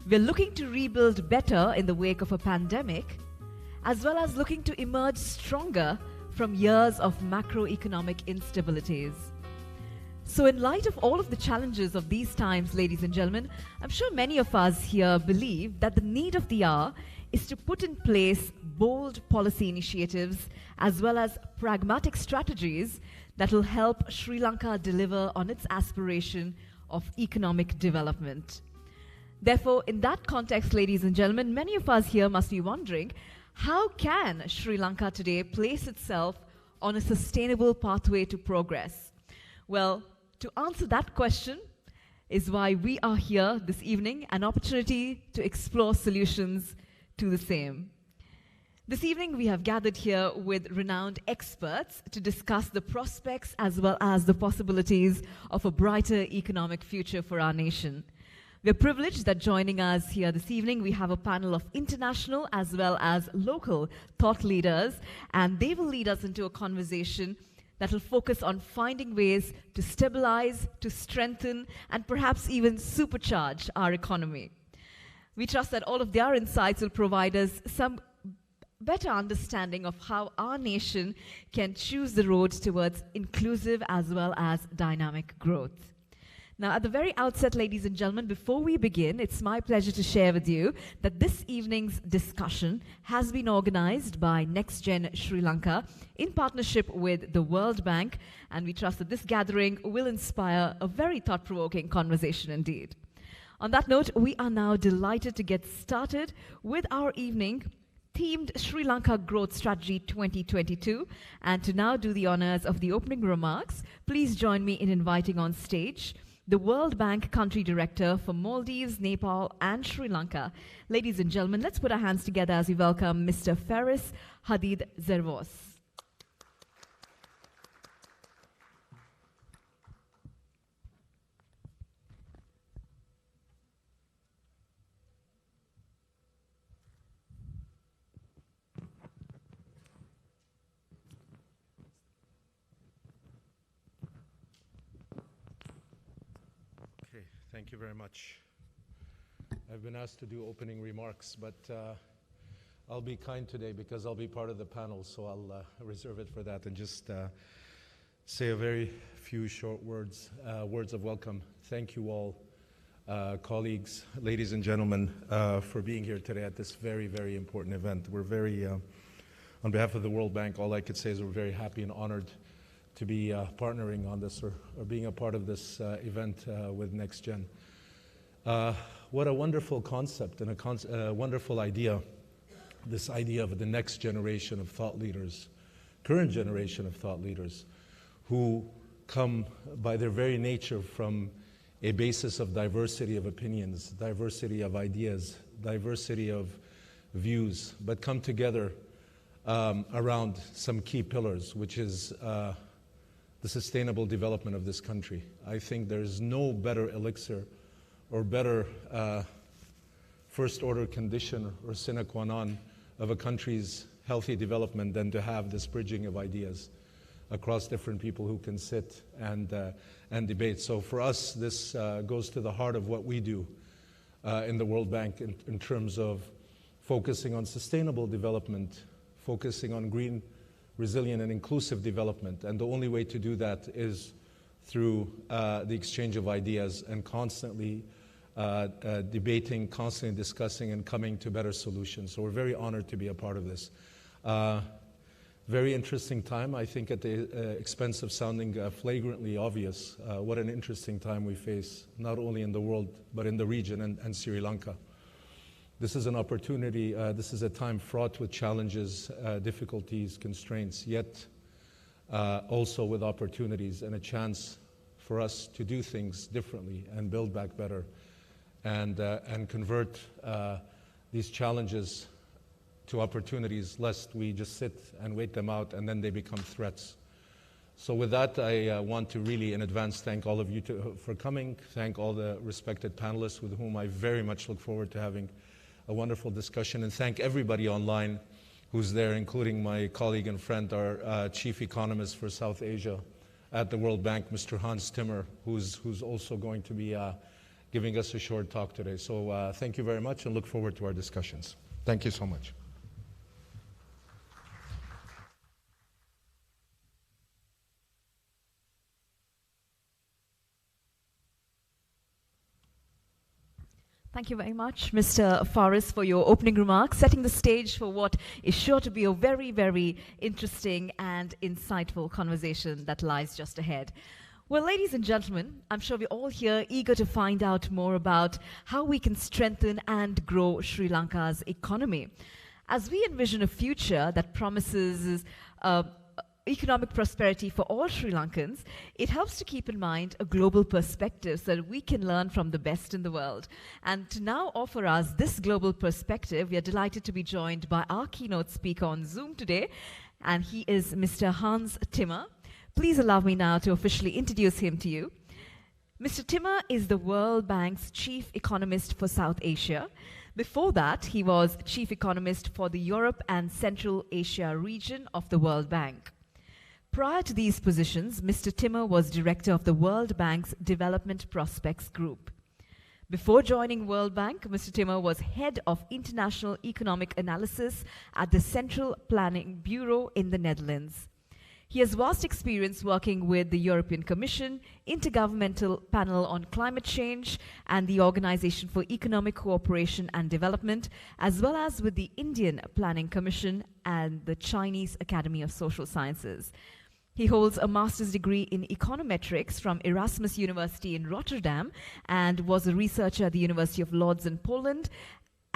We're looking to rebuild better in the wake of a pandemic, as well as looking to emerge stronger from years of macroeconomic instabilities. So in light of all of the challenges of these times, ladies and gentlemen, I'm sure many of us here believe that the need of the hour is to put in place bold policy initiatives as well as pragmatic strategies that will help Sri Lanka deliver on its aspiration of economic development. Therefore, in that context, ladies and gentlemen, many of us here must be wondering, how can Sri Lanka today place itself on a sustainable pathway to progress? Well, to answer that question is why we are here this evening, an opportunity to explore solutions to the same. This evening, we have gathered here with renowned experts to discuss the prospects as well as the possibilities of a brighter economic future for our nation. We're privileged that joining us here this evening, we have a panel of international as well as local thought leaders, and they will lead us into a conversation that will focus on finding ways to stabilize, to strengthen, and perhaps even supercharge our economy. We trust that all of their insights will provide us some better understanding of how our nation can choose the road towards inclusive as well as dynamic growth. Now, at the very outset, ladies and gentlemen, before we begin, it's my pleasure to share with you that this evening's discussion has been organized by NextGen Sri Lanka in partnership with the World Bank, and we trust that this gathering will inspire a very thought-provoking conversation indeed. On that note, we are now delighted to get started with our evening themed Sri Lanka Growth Strategy 2022. And to now do the honors of the opening remarks, please join me in inviting on stage the World Bank Country Director for Maldives, Nepal, and Sri Lanka. Ladies and gentlemen, let's put our hands together as we welcome Mr. Faris Hadid Zervos. Thank you very much. I've been asked to do opening remarks, but I'll be kind today because I'll be part of the panel, so I'll reserve it for that and just say a very few short words of welcome. Thank you all, colleagues, ladies and gentlemen, for being here today at this very, very important event. We're very, on behalf of the World Bank, all I could say is we're very happy and honored to be partnering on this or being a part of this event with NextGen. What a wonderful concept and a wonderful idea, this idea of the next generation of thought leaders, current generation of thought leaders, who come by their very nature from a basis of diversity of opinions, diversity of ideas, diversity of views, but come together around some key pillars, which is the sustainable development of this country. I think there's no better elixir or better first order condition or sine qua non of a country's healthy development than to have this bridging of ideas across different people who can sit and debate. So for us, this goes to the heart of what we do in the World Bank in terms of focusing on sustainable development, focusing on green, resilient and inclusive development. And the only way to do that is through the exchange of ideas and constantly debating, constantly discussing and coming to better solutions. So we're very honored to be a part of this. Very interesting time, I think, at the expense of sounding flagrantly obvious. What an interesting time we face, not only in the world, but in the region and Sri Lanka. This is an opportunity, this is a time fraught with challenges, difficulties, constraints, yet also with opportunities and a chance for us to do things differently and build back better and convert these challenges to opportunities, lest we just sit and wait them out and then they become threats. So with that, I want to really in advance thank all of you for coming, thank all the respected panelists with whom I very much look forward to having a wonderful discussion, and thank everybody online who's there, including my colleague and friend, our Chief Economist for South Asia at the World Bank, Mr. Hans Timmer, who's also going to be giving us a short talk today. So thank you very much and look forward to our discussions. Thank you so much. Thank you very much, Mr. Faris, for your opening remarks, setting the stage for what is sure to be a very, very interesting and insightful conversation that lies just ahead. Well, ladies and gentlemen, I'm sure we're all here eager to find out more about how we can strengthen and grow Sri Lanka's economy. As we envision a future that promises economic prosperity for all Sri Lankans, it helps to keep in mind a global perspective so that we can learn from the best in the world. And to now offer us this global perspective, we are delighted to be joined by our keynote speaker on Zoom today, and he is Mr. Hans Timmer. Please allow me now to officially introduce him to you. Mr. Timmer is the World Bank's Chief Economist for South Asia. Before that, he was Chief Economist for the Europe and Central Asia region of the World Bank. Prior to these positions, Mr. Timmer was director of the World Bank's Development Prospects Group. Before joining World Bank, Mr. Timmer was head of International Economic Analysis at the Central Planning Bureau in the Netherlands. He has vast experience working with the European Commission, Intergovernmental Panel on Climate Change, and the Organization for Economic Cooperation and Development, as well as with the Indian Planning Commission and the Chinese Academy of Social Sciences. He holds a master's degree in econometrics from Erasmus University in Rotterdam and was a researcher at the University of Lodz in Poland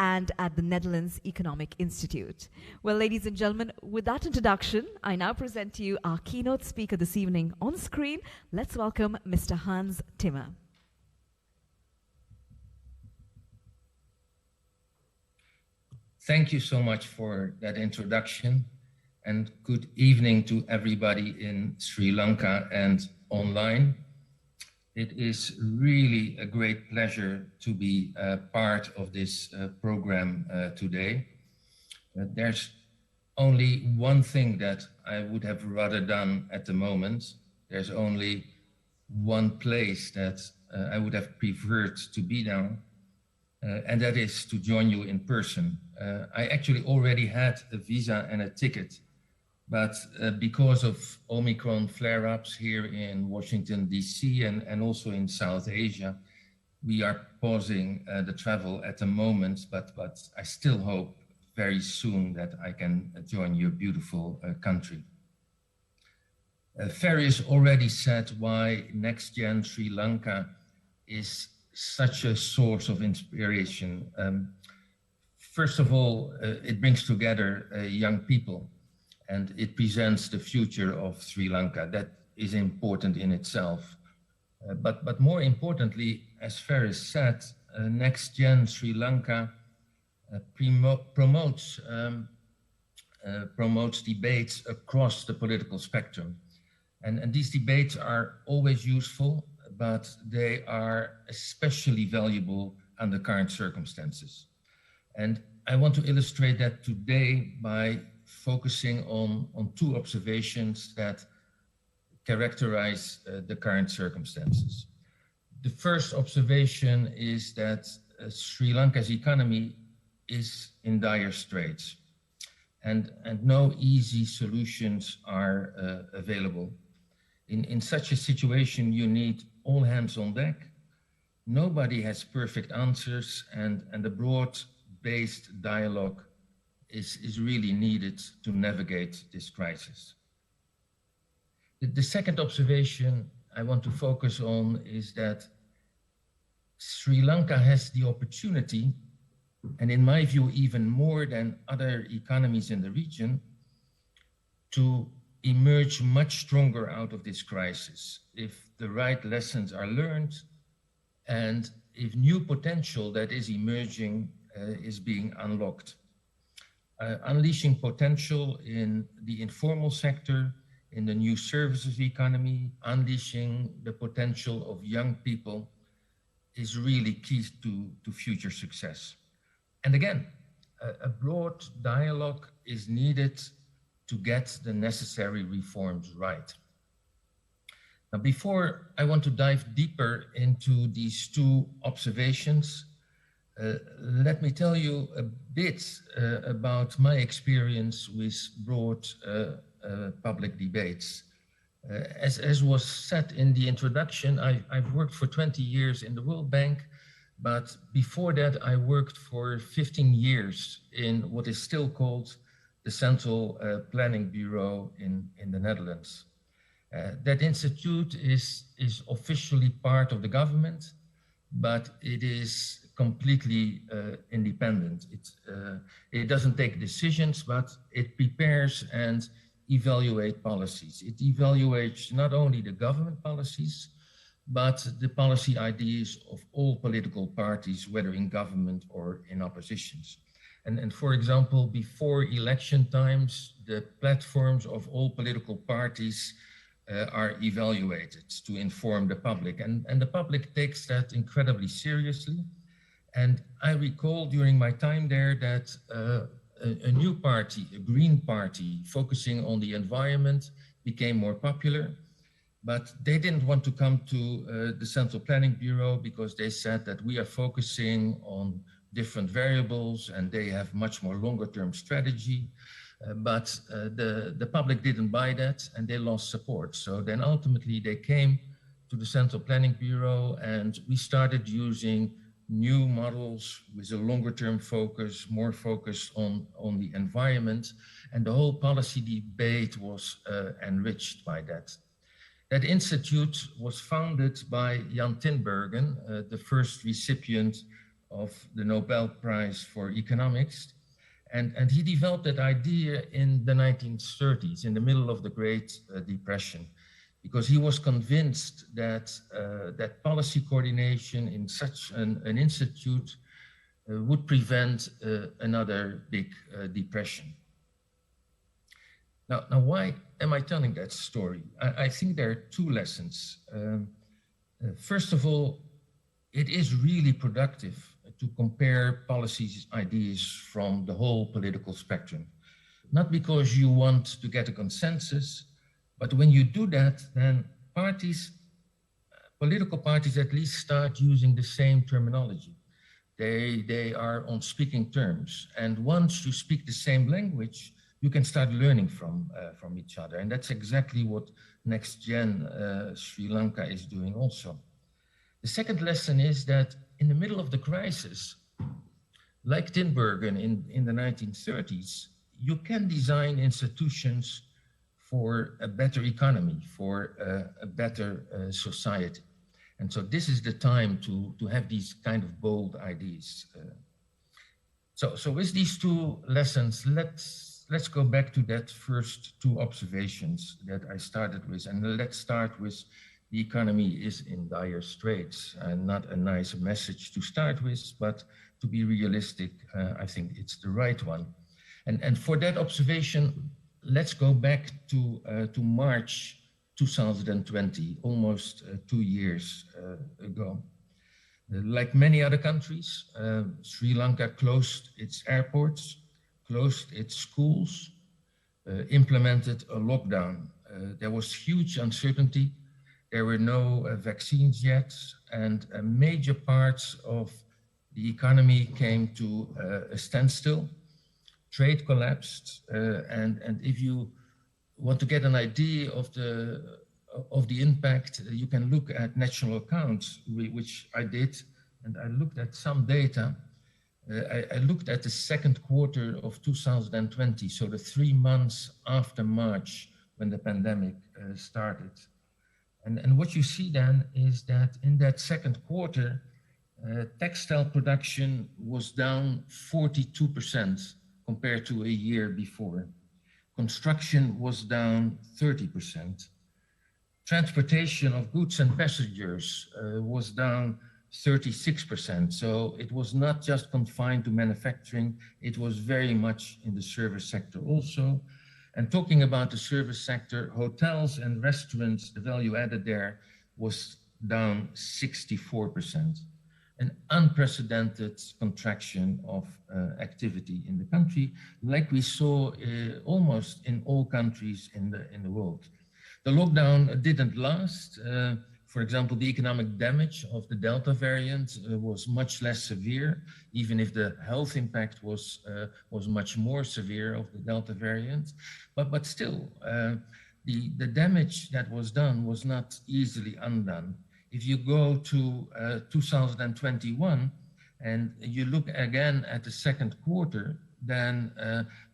and at the Netherlands Economic Institute. Well, ladies and gentlemen, with that introduction, I now present to you our keynote speaker this evening on screen. Let's welcome Mr. Hans Timmer. Thank you so much for that introduction, and good evening to everybody in Sri Lanka and online. It is really a great pleasure to be part of this program today. There's only one thing that I would have rather done at the moment. There's only one place that I would have preferred to be now, and that is to join you in person. I actually already had a visa and a ticket, but because of Omicron flare-ups here in Washington, D.C. and also in South Asia, we are pausing the travel at the moment, but I still hope very soon that I can join your beautiful country. Faris already said why NextGen Sri Lanka is such a source of inspiration. First of all, it brings together young people, and it presents the future of Sri Lanka. That is important in itself. But more importantly, as Faris said, NextGen Sri Lanka promotes debates across the political spectrum. And these debates are always useful, but they are especially valuable under current circumstances. And I want to illustrate that today by focusing on two observations that characterize the current circumstances. The first observation is that Sri Lanka's economy is in dire straits, and no easy solutions are available. In such a situation, you need all hands on deck. Nobody has perfect answers, and a broad-based dialogue is really needed to navigate this crisis. The second observation I want to focus on is that Sri Lanka has the opportunity, and in my view, even more than other economies in the region, to emerge much stronger out of this crisis if the right lessons are learned and if new potential that is emerging is being unlocked. Unleashing potential in the informal sector, in the new services economy, unleashing the potential of young people is really key to future success. And again, a broad dialogue is needed to get the necessary reforms right. Now, before I want to dive deeper into these two observations, let me tell you a bit about my experience with broad public debates. As was said in the introduction, I've worked for 20 years in the World Bank, but before that I worked for 15 years in what is still called the Central Planning Bureau in the Netherlands. That institute is officially part of the government, but it is completely independent. It doesn't take decisions, but it prepares and evaluates policies. It evaluates not only the government policies, but the policy ideas of all political parties, whether in government or in oppositions. And for example, before election times, the platforms of all political parties are evaluated to inform the public. And the public takes that incredibly seriously. And I recall during my time there that a new party, a green party, focusing on the environment became more popular. But they didn't want to come to the Central Planning Bureau because they said that we are focusing on different variables and they have much more longer term strategy. But the public didn't buy that and they lost support. So then ultimately they came to the Central Planning Bureau and we started using new models with a longer term focus, more focus on the environment. And the whole policy debate was enriched by that. That institute was founded by Jan Tinbergen, the first recipient of the Nobel Prize for Economics. And he developed that idea in the 1930s, in the middle of the Great Depression, because he was convinced that, that policy coordination in such an institute would prevent another big depression. Now, why am I telling that story? I think there are two lessons. First of all, it is really productive to compare policies, ideas from the whole political spectrum. Not because you want to get a consensus, but when you do that, then parties, political parties at least start using the same terminology. They are on speaking terms. And once you speak the same language, you can start learning from each other. And that's exactly what NextGen Sri Lanka is doing also. The second lesson is that in the middle of the crisis, like Tinbergen in the 1930s, you can design institutions for a better economy, for a better society. And so this is the time to have these kind of bold ideas. So with these two lessons, let's go back to that first two observations that I started with. And let's start with the economy is in dire straits, and not a nice message to start with, but to be realistic, I think it's the right one. And for that observation, let's go back to March 2020, almost 2 years ago. Like many other countries, Sri Lanka closed its airports, closed its schools, implemented a lockdown. There was huge uncertainty. There were no vaccines yet, and major parts of the economy came to a standstill. Trade collapsed, and if you want to get an idea of the impact, you can look at national accounts, which I did, and I looked at some data. I looked at the second quarter of 2020, so the 3 months after March when the pandemic started. And what you see then is that in that second quarter, textile production was down 42% compared to a year before. Construction was down 30%. Transportation of goods and passengers was down 36%. So it was not just confined to manufacturing, it was very much in the service sector also. And talking about the service sector, hotels and restaurants, the value added there was down 64%. An unprecedented contraction of activity in the country, like we saw almost in all countries in the world. The lockdown didn't last. For example, the economic damage of the Delta variant was much less severe, even if the health impact was much more severe of the Delta variant. But still, the damage that was done was not easily undone. If you go to 2021 and you look again at the second quarter, then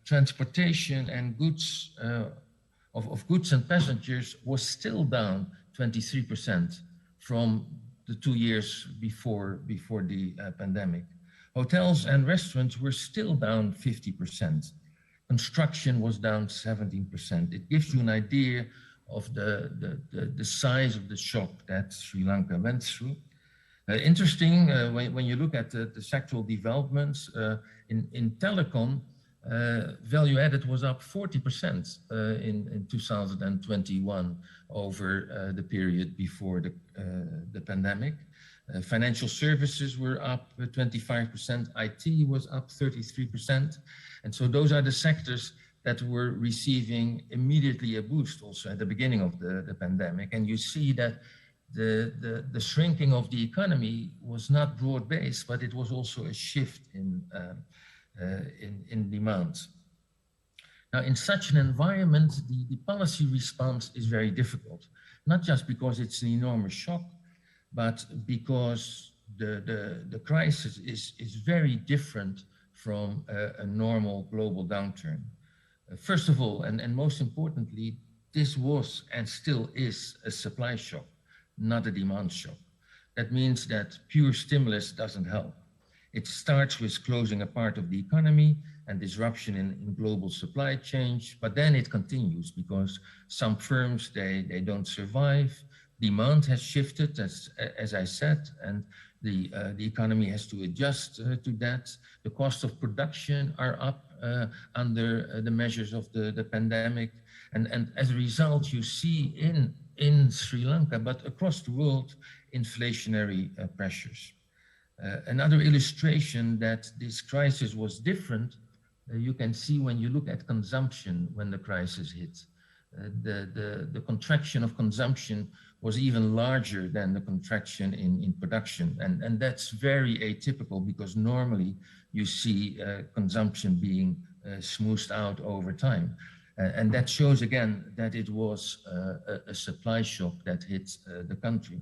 transportation and goods of goods and passengers was still down 23% from the 2 years before the pandemic. Hotels and restaurants were still down 50%. Construction was down 17%. It gives you an idea of the size of the shock that Sri Lanka went through. Interesting, when you look at the sectoral developments, in telecom, value added was up 40% in 2021 over the period before the pandemic. Financial services were up 25%, IT was up 33%. And so those are the sectors that were receiving immediately a boost also at the beginning of the pandemic. And you see that the shrinking of the economy was not broad-based, but it was also a shift in demand. Now, in such an environment, the policy response is very difficult, not just because it's an enormous shock, but because the crisis is very different from a normal global downturn. First of all, and most importantly, this was and still is a supply shock, not a demand shock. That means that pure stimulus doesn't help. It starts with closing a part of the economy and disruption in global supply chains, but then it continues because some firms, they don't survive. Demand has shifted, as I said, and the economy has to adjust to that. The cost of production are up under the measures of the pandemic. And as a result, you see in Sri Lanka, but across the world, inflationary pressures. Another illustration that this crisis was different, you can see when you look at consumption when the crisis hit. The contraction of consumption was even larger than the contraction in production. And that's very atypical because normally you see consumption being smoothed out over time. And that shows again that it was a supply shock that hit the country.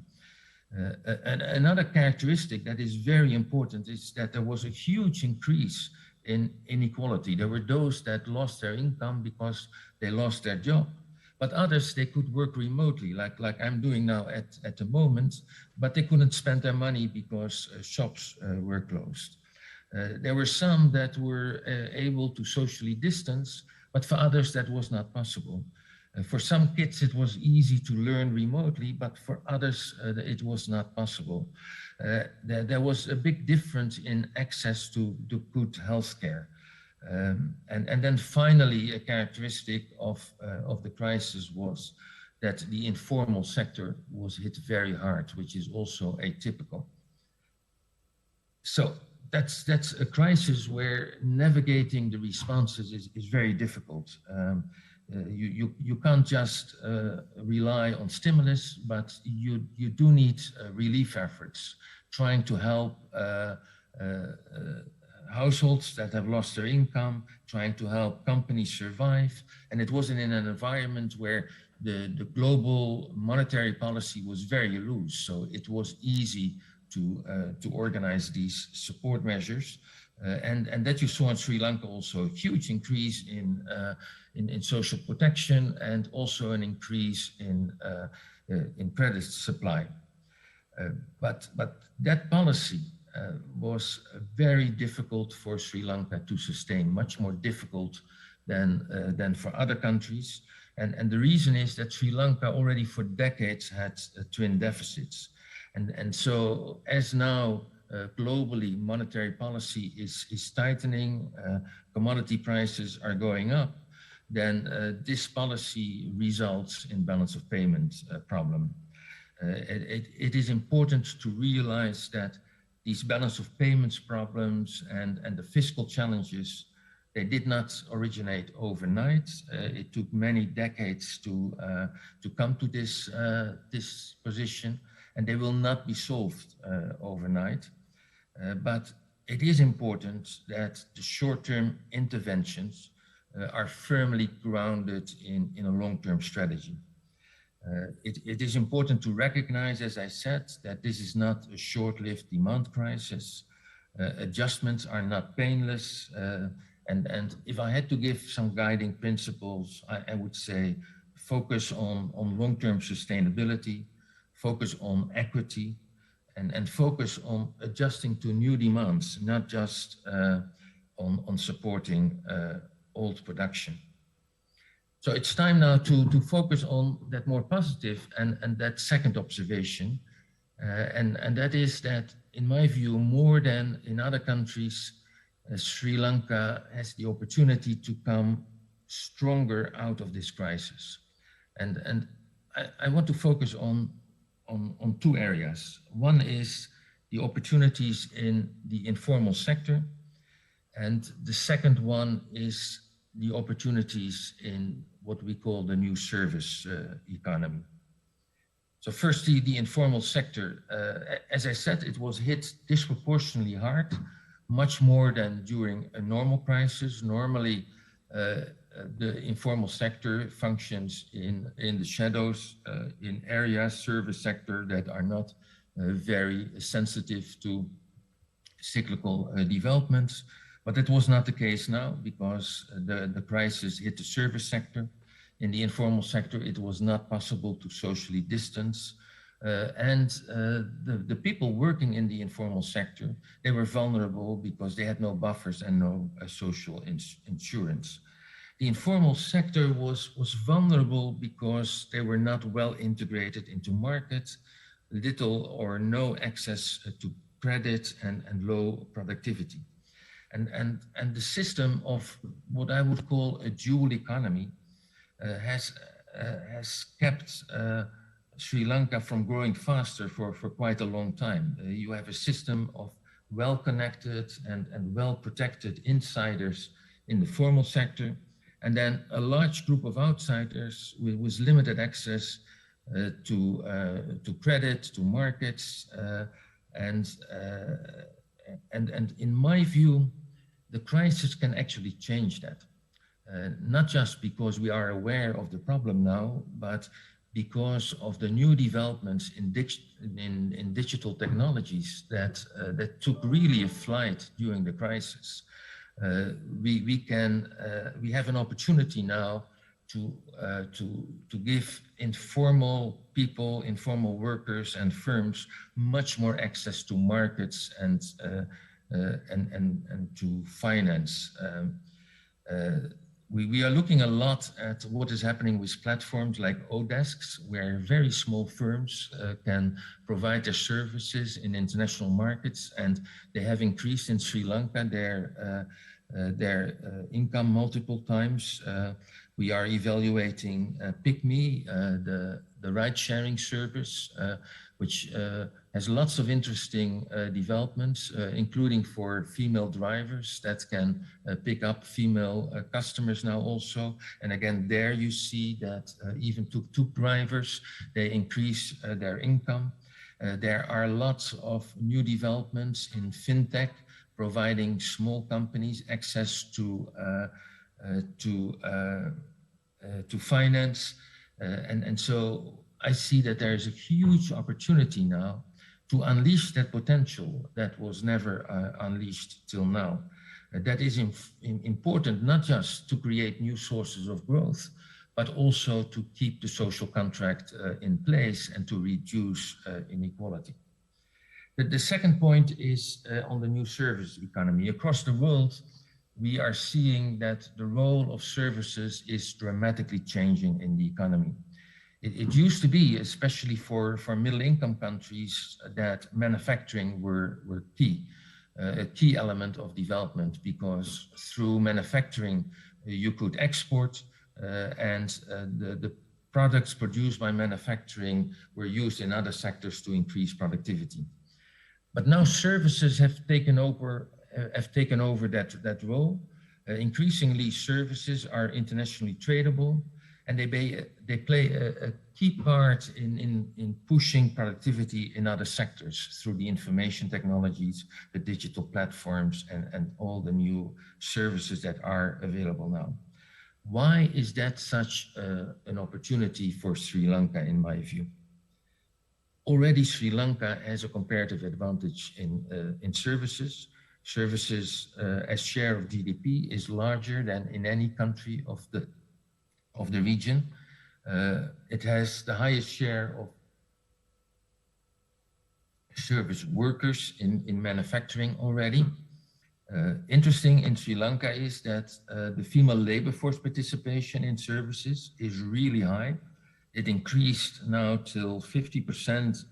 And another characteristic that is very important is that there was a huge increase in inequality. There were those that lost their income because they lost their job, but others, they could work remotely, like I'm doing now at the moment, but they couldn't spend their money because shops were closed. There were some that were able to socially distance, but for others that was not possible. For some kids, it was easy to learn remotely, but for others, it was not possible. There was a big difference in access to good healthcare. And then finally, a characteristic of the crisis was that the informal sector was hit very hard, which is also atypical. So that's a crisis where navigating the responses is very difficult. You can't just rely on stimulus, but you do need relief efforts, trying to help households that have lost their income, trying to help companies survive. And it wasn't in an environment where the global monetary policy was very loose. So it was easy to organize these support measures. And that you saw in Sri Lanka also, a huge increase in social protection and also an increase in credit supply. But that policy was very difficult for Sri Lanka to sustain, much more difficult than for other countries. And the reason is that Sri Lanka already for decades had twin deficits. And so as now globally monetary policy is tightening, commodity prices are going up, then this policy results in balance of payment problem. It is important to realize that these balance of payments problems and the fiscal challenges They did not originate overnight. It took many decades to come to this position, and they will not be solved overnight. But it is important that the short-term interventions are firmly grounded in a long-term strategy. It is important to recognize, as I said, that this is not a short-lived demand crisis. Adjustments are not painless. And if I had to give some guiding principles, I would say focus on long-term sustainability, focus on equity, and focus on adjusting to new demands, not just on supporting old production. So it's time now to focus on that more positive and that second observation. And that is that, in my view, more than in other countries, Sri Lanka has the opportunity to come stronger out of this crisis. And I want to focus on two areas. One is the opportunities in the informal sector. And the second one is the opportunities in what we call the new service economy. So firstly, the informal sector, as I said, it was hit disproportionately hard, much more than during a normal crisis. Normally, the informal sector functions in the shadows, in areas, service sector that are not very sensitive to cyclical developments. But that was not the case now, because the crisis hit the service sector. In the informal sector, it was not possible to socially distance. The people working in the informal sector, they were vulnerable because they had no buffers and no social insurance. The informal sector was vulnerable because they were not well integrated into markets, little or no access to credit, and low productivity. And the system of what I would call a dual economy has kept Sri Lanka from growing faster for quite a long time. You have a system of well-connected and well-protected insiders in the formal sector, and then a large group of outsiders with limited access to credit, to markets, and in my view, the crisis can actually change that. Not just because we are aware of the problem now, but because of the new developments in digital technologies that took really a flight during the crisis. We have an opportunity now to give informal people, informal workers and firms much more access to markets and to finance. We are looking a lot at what is happening with platforms like Odesks, where very small firms can provide their services in international markets, and they have increased in Sri Lanka their income multiple times. We are evaluating PickMe, the ride-sharing service, which has lots of interesting developments, including for female drivers that can pick up female customers now also. And again, there you see that even tuk-tuk drivers, they increase their income. There are lots of new developments in fintech, providing small companies access to finance. And so I see that there is a huge opportunity now to unleash that potential that was never unleashed till now. That is important, not just to create new sources of growth, but also to keep the social contract in place and to reduce inequality. The second point is on the new service economy. Across the world, we are seeing that the role of services is dramatically changing in the economy. It used to be, especially for middle-income countries, that manufacturing were key, a key element of development, because through manufacturing you could export, and the products produced by manufacturing were used in other sectors to increase productivity. But now services have taken over that role. Increasingly, services are internationally tradable, and they play a key part in pushing productivity in other sectors through the information technologies, the digital platforms, and all the new services that are available now. Why is that such an opportunity for Sri Lanka, in my view? Already Sri Lanka has a comparative advantage in services. Services as share of GDP is larger than in any country of the region. It has the highest share of service workers in manufacturing already. Interesting in Sri Lanka is that the female labor force participation in services is really high. It increased now till 50%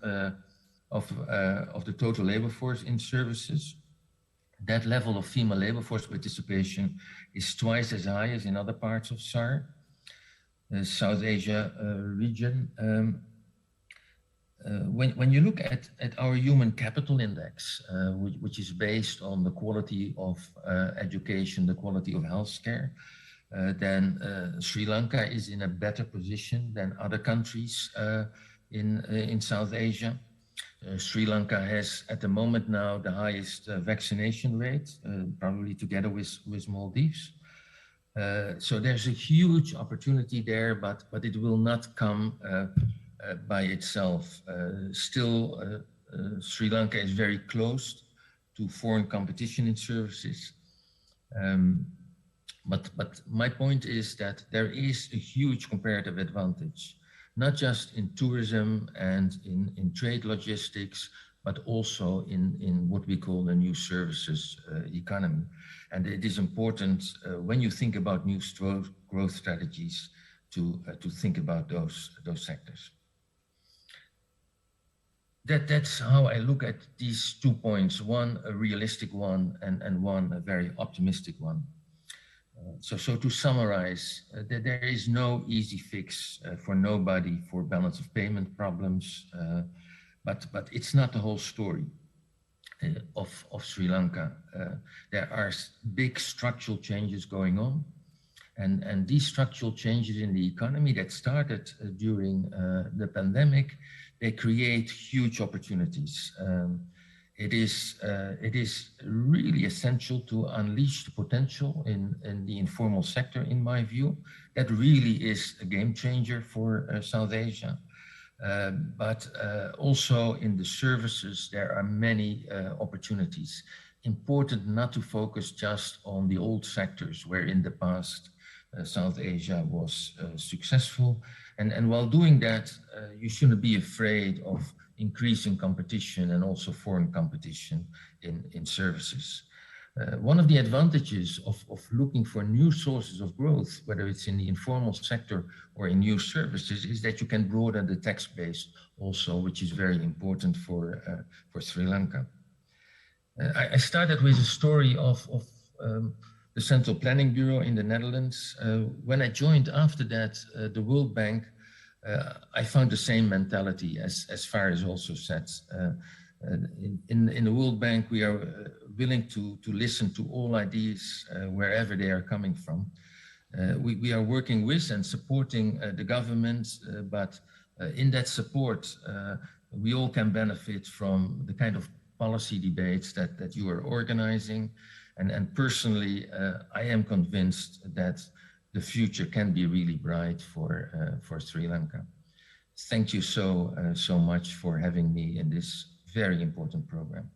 of the total labor force in services. That level of female labor force participation is twice as high as in other parts of SAR, South Asia region. When you look at our human capital index, which is based on the quality of education, the quality of healthcare, then Sri Lanka is in a better position than other countries in South Asia. Sri Lanka has at the moment now the highest vaccination rate, probably together with Maldives. So there's a huge opportunity there, but it will not come by itself. Still, Sri Lanka is very close to foreign competition in services. But my point is that there is a huge comparative advantage, not just in tourism and in trade logistics, but also in what we call the new services economy. And it is important when you think about new growth strategies to think about those sectors. That's how I look at these 2 points, one a realistic one and one a very optimistic one. So to summarize, there is no easy fix for nobody for balance of payment problems, but it's not the whole story of Sri Lanka. There are big structural changes going on, and these structural changes in the economy that started during the pandemic, they create huge opportunities. It is really essential to unleash the potential in the informal sector, in my view. That really is a game changer for South Asia. But also in the services, there are many opportunities. Important not to focus just on the old sectors where in the past South Asia was successful. And while doing that, you shouldn't be afraid of increasing competition and also foreign competition in services. One of the advantages of looking for new sources of growth, whether it's in the informal sector or in new services, is that you can broaden the tax base also, which is very important for Sri Lanka. I started with a story of the Central Planning Bureau in the Netherlands. When I joined after that, the World Bank, I found the same mentality as far as also said. In the World Bank, we are willing to listen to all ideas wherever they are coming from. We are working with and supporting the government, but in that support, we all can benefit from the kind of policy debates that you are organizing. And personally, I am convinced that the future can be really bright for Sri Lanka. Thank you so much for having me in this very important program.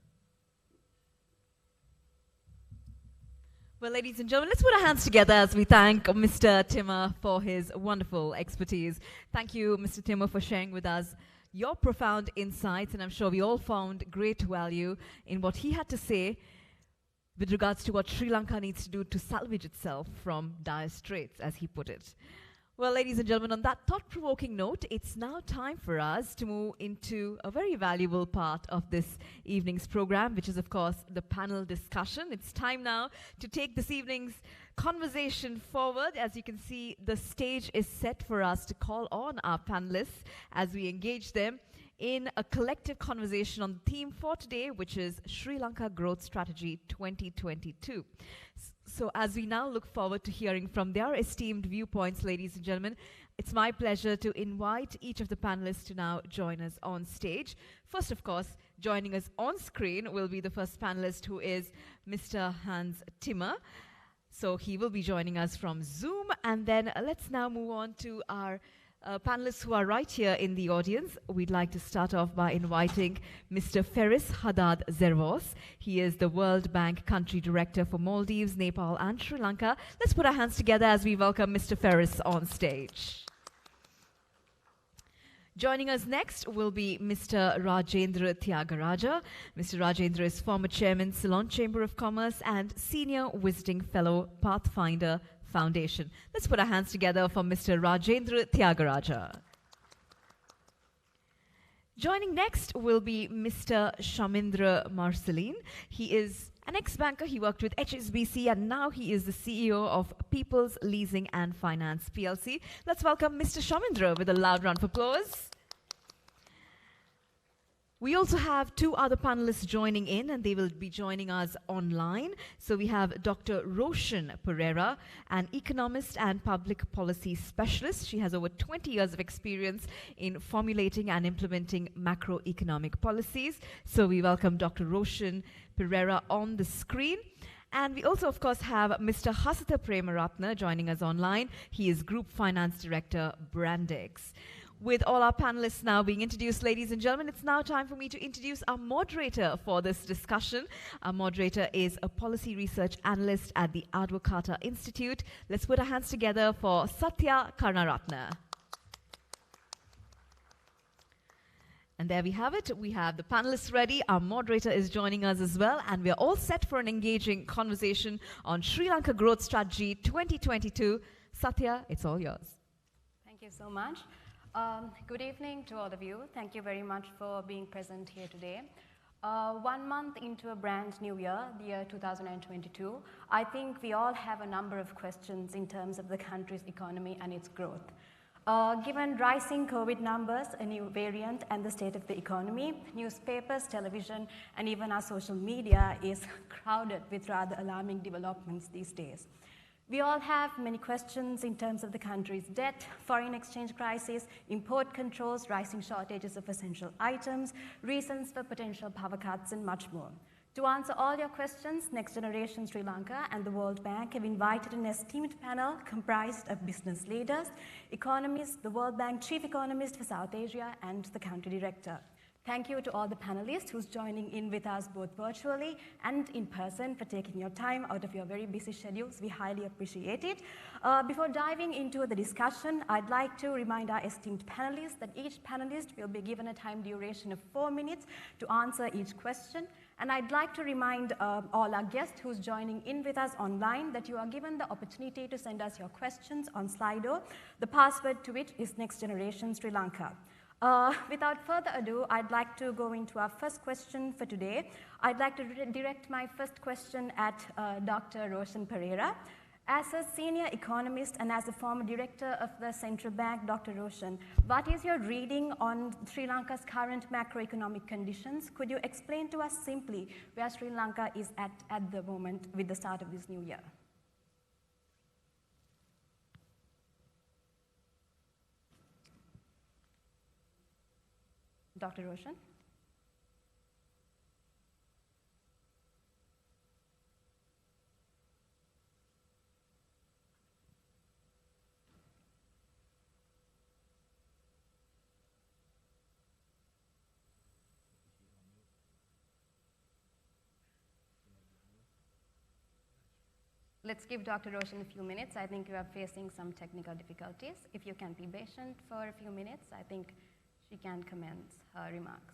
Well, ladies and gentlemen, let's put our hands together as we thank Mr. Timmer for his wonderful expertise. Thank you, Mr. Timmer, for sharing with us your profound insights, and I'm sure we all found great value in what he had to say with regards to what Sri Lanka needs to do to salvage itself from dire straits, as he put it. Well, ladies and gentlemen, on that thought-provoking note, it's now time for us to move into a very valuable part of this evening's program, which is, of course, the panel discussion. It's time now to take this evening's conversation forward. As you can see, the stage is set for us to call on our panelists as we engage them in a collective conversation on the theme for today, which is Sri Lanka Growth Strategy 2022. So as we now look forward to hearing from their esteemed viewpoints, ladies and gentlemen, it's my pleasure to invite each of the panelists to now join us on stage. First, of course, joining us on screen will be the first panelist, who is Mr. Hans Timmer. So he will be joining us from Zoom. And then let's now move on to our panelists who are right here in the audience. We'd like to start off by inviting Mr. Feris Haddad Zervos. He is the World Bank Country Director for Maldives, Nepal, and Sri Lanka. Let's put our hands together as we welcome Mr. Feris on stage. Joining us next will be Mr. Rajendra Tyagaraja. Mr. Rajendra is former chairman, Ceylon Chamber of Commerce, and senior visiting fellow, Pathfinder Foundation. Let's put our hands together for Mr. Rajendra Tyagaraja. Joining next will be Mr. Shaminda Marcelline. He is an ex-banker. He worked with HSBC and now he is the CEO of People's Leasing and Finance PLC. Let's welcome Mr. Shaminda with a loud round of applause. We also have two other panelists joining in, and they will be joining us online. So we have Dr. Roshan Perera, an economist and public policy specialist. She has over 20 years of experience in formulating and implementing macroeconomic policies. So we welcome Dr. Roshan Perera on the screen. And we also, of course, have Mr. Hasitha Peremaratne joining us online. He is Group Finance Director, Brandex. With all our panelists now being introduced, ladies and gentlemen, it's now time for me to introduce our moderator for this discussion. Our moderator is a policy research analyst at the Advocata Institute. Let's put our hands together for Satya Karnaratne. And there we have it. We have the panelists ready. Our moderator is joining us as well. And we're all set for an engaging conversation on Sri Lanka Growth Strategy 2022. Satya, it's all yours. Thank you so much. Good evening to all of you. Thank you very much for being present here today. 1 month into a brand new year, the year 2022, I think we all have a number of questions in terms of the country's economy and its growth. Given rising COVID numbers, a new variant, and the state of the economy, newspapers, television, and even our social media is crowded with rather alarming developments these days. We all have many questions in terms of the country's debt, foreign exchange crisis, import controls, rising shortages of essential items, reasons for potential power cuts, and much more. To answer all your questions, Next Generation Sri Lanka and the World Bank have invited an esteemed panel comprised of business leaders, economists, the World Bank Chief Economist for South Asia, and the country director. Thank you to all the panelists who's joining in with us both virtually and in person for taking your time out of your very busy schedules. We highly appreciate it. Before diving into the discussion, I'd like to remind our esteemed panelists that each panelist will be given a time duration of 4 minutes to answer each question. And I'd like to remind all our guests who's joining in with us online that you are given the opportunity to send us your questions on Slido, the password to which is Next Generation Sri Lanka. Without further ado, I'd like to go into our first question for today. I'd like to direct my first question at Dr. Roshan Perera. As a senior economist and as a former director of the central bank, Dr. Roshan, what is your reading on Sri Lanka's current macroeconomic conditions? Could you explain to us simply where Sri Lanka is at the moment with the start of this new year? Dr. Roshan? Let's give Dr. Roshan a few minutes. I think you are facing some technical difficulties. If you can be patient for a few minutes, I think she can commence her remarks.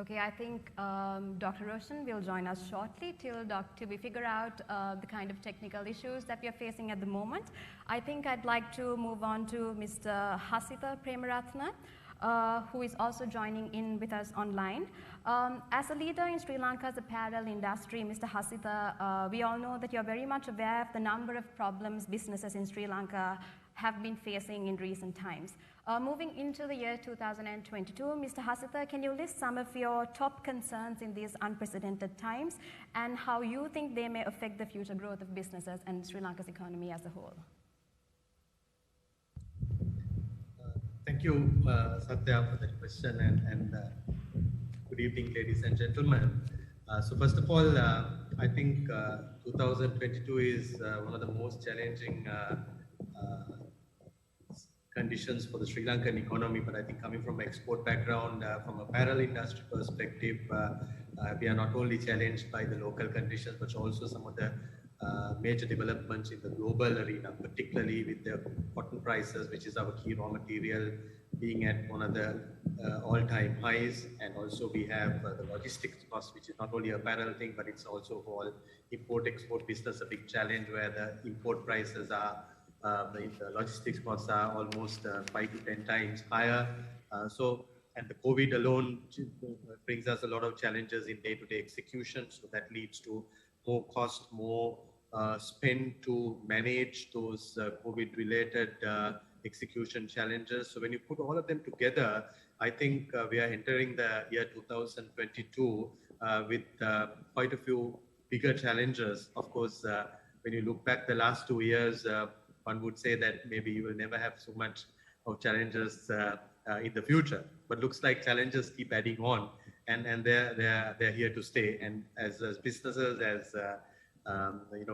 Okay, I think Dr. Roshan will join us shortly till we figure out the kind of technical issues that we are facing at the moment. I think I'd like to move on to Mr. Hasitha Peremaratne, who is also joining in with us online. As a leader in Sri Lanka's apparel industry, Mr. Hasitha, we all know that you're very much aware of the number of problems businesses in Sri Lanka have been facing in recent times. Moving into the year 2022, Mr. Hasitha, can you list some of your top concerns in these unprecedented times and how you think they may affect the future growth of businesses and Sri Lanka's economy as a whole? Thank you, Satya, for that question, and good evening, ladies and gentlemen. So first of all, I think 2022 is one of the most challenging conditions for the Sri Lankan economy, but I think coming from an export background, from apparel industry perspective, we are not only challenged by the local conditions, but also some of the major developments in the global arena, particularly with the cotton prices, which is our key raw material, being at one of the all-time highs. And also we have the logistics cost, which is not only apparel thing, but it's also for import-export business, a big challenge where the import prices are the logistics costs are almost 5 to 10 times higher. And the COVID alone brings us a lot of challenges in day-to-day execution. So that leads to more cost, more spend to manage those COVID-related execution challenges. So when you put all of them together, I think we are entering the year 2022 with quite a few bigger challenges. Of course, when you look back the last 2 years, one would say that maybe you will never have so much of challenges in the future, but looks like challenges keep adding on, and they're here to stay. And as businesses, as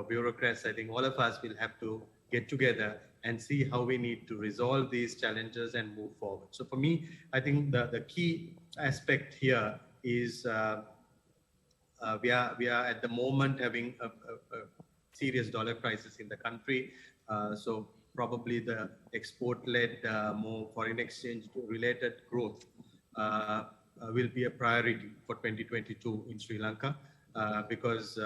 bureaucrats, I think all of us will have to get together and see how we need to resolve these challenges and move forward. So for me, I think the key aspect here is we are at the moment having a serious dollar crisis in the country. So probably the export-led, more foreign exchange related growth will be a priority for 2022 in Sri Lanka, because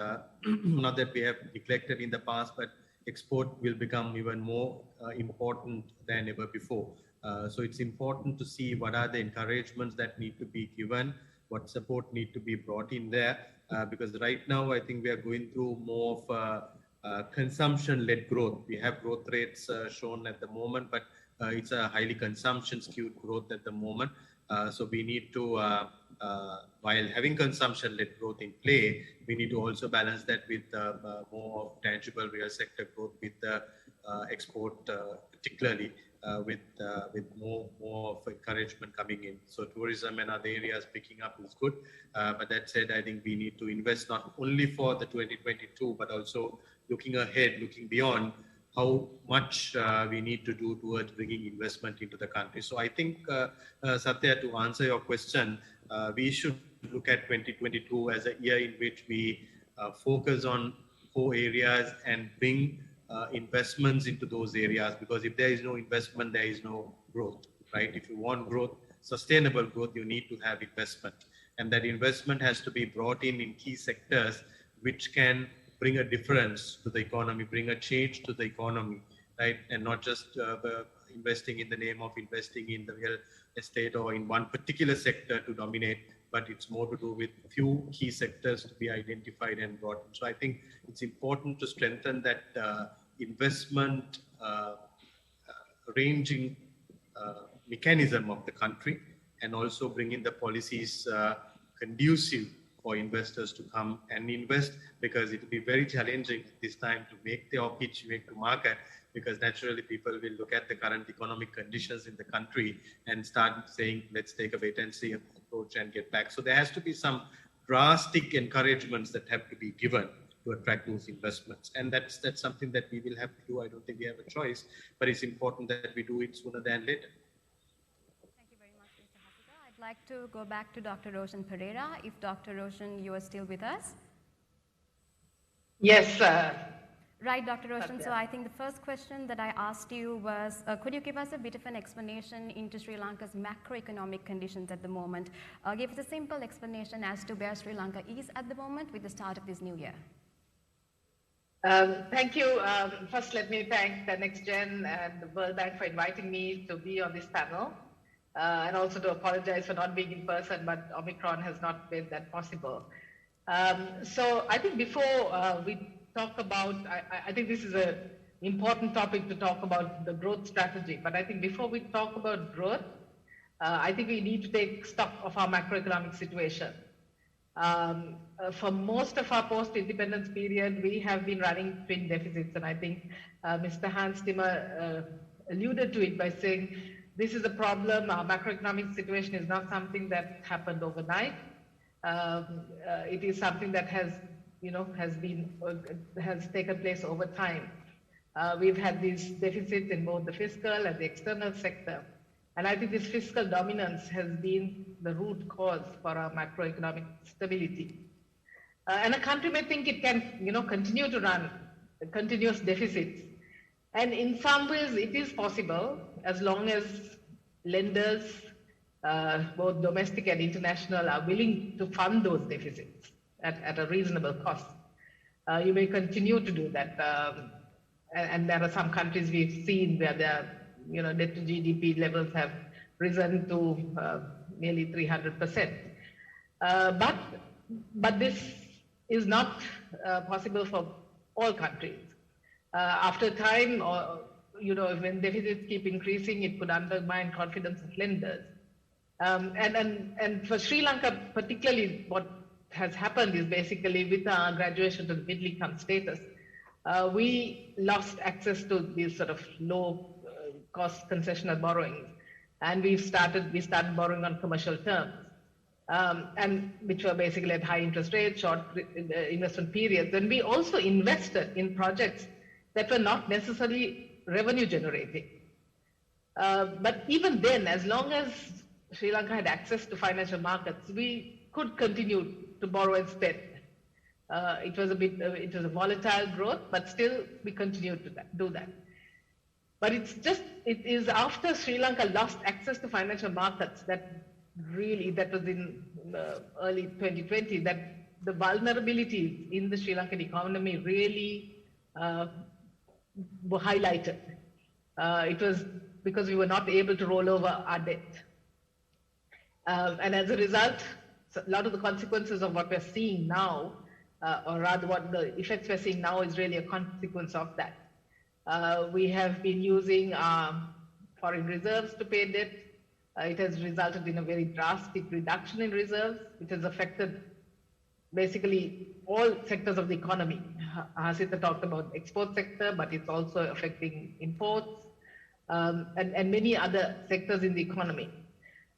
not that we have neglected in the past, but export will become even more important than ever before. So it's important to see what are the encouragements that need to be given, what support need to be brought in there, because right now I think we are going through more of consumption-led growth. We have growth rates shown at the moment, but it's a highly consumption-skewed growth at the moment. So we need to, while having consumption-led growth in play, we need to also balance that with more tangible real sector growth with export, particularly with more of encouragement coming in. So tourism and other areas picking up is good. But that said, I think we need to invest not only for the 2022, but also looking ahead, looking beyond, how much we need to do towards bringing investment into the country. So I think, Satya, to answer your question, we should look at 2022 as a year in which we focus on 4 areas and bring investments into those areas, because if there is no investment, there is no growth, right? If you want growth, sustainable growth, you need to have investment. And that investment has to be brought in key sectors which can bring a difference to the economy, bring a change to the economy, right? And not just investing in the name of investing in the real estate or in one particular sector to dominate, but it's more to do with few key sectors to be identified and brought in. So I think it's important to strengthen that investment ranging mechanism of the country, and also bring in the policies conducive for investors to come and invest, because it will be very challenging this time to make their pitch, make to market, because naturally people will look at the current economic conditions in the country and start saying, let's take a wait and see approach and get back. So there has to be some drastic encouragements that have to be given to attract those investments. And that's something that we will have to do. I don't think we have a choice, but it's important that we do it sooner than later. I'd like to go back to Dr. Roshan Perera. If Dr. Roshan, you are still with us? Yes, Right, Dr. Roshan. So I think the first question that I asked you was, could you give us a bit of an explanation into Sri Lanka's macroeconomic conditions at the moment? Give us a simple explanation as to where Sri Lanka is at the moment with the start of this new year. Thank you. First, let me thank the NextGen and the World Bank for inviting me to be on this panel, and also to apologize for not being in person, but Omicron has not made that possible. So I think before we talk about, I think this is an important topic to talk about the growth strategy, but I think before we talk about growth, I think we need to take stock of our macroeconomic situation. For most of our post-independence period, we have been running twin deficits, and I think Mr. Hans Timmer alluded to it by saying this is a problem. Our macroeconomic situation is not something that happened overnight. It is something that has taken place over time. We've had these deficits in both the fiscal and the external sector. And I think this fiscal dominance has been the root cause for our macroeconomic stability. And a country may think it can, continue to run continuous deficits. And in some ways, it is possible as long as lenders, both domestic and international, are willing to fund those deficits at a reasonable cost. You may continue to do that. And there are some countries we've seen where their debt to GDP levels have risen to nearly 300%. But this is not possible for all countries. After time, when deficits keep increasing, it could undermine confidence of lenders. And for Sri Lanka, particularly, what has happened is basically with our graduation to the middle income status, we lost access to these sort of low cost concessional borrowings, and we started borrowing on commercial terms, and which were basically at high interest rates, short investment periods. And we also invested in projects that were not necessarily revenue generating. But even then, as long as Sri Lanka had access to financial markets, we could continue to borrow and spend. It was a volatile growth, but still we continued to do that. But it is after Sri Lanka lost access to financial markets that was in early 2020, that the vulnerabilities in the Sri Lankan economy really were highlighted. It was because we were not able to roll over our debt. And as a result, a lot of the consequences of what we're seeing now, or rather what the effects we're seeing now, is really a consequence of that. We have been using foreign reserves to pay debt. It has resulted in a very drastic reduction in reserves. It has affected basically all sectors of the economy. Hasitha talked about the export sector, but it's also affecting imports and many other sectors in the economy.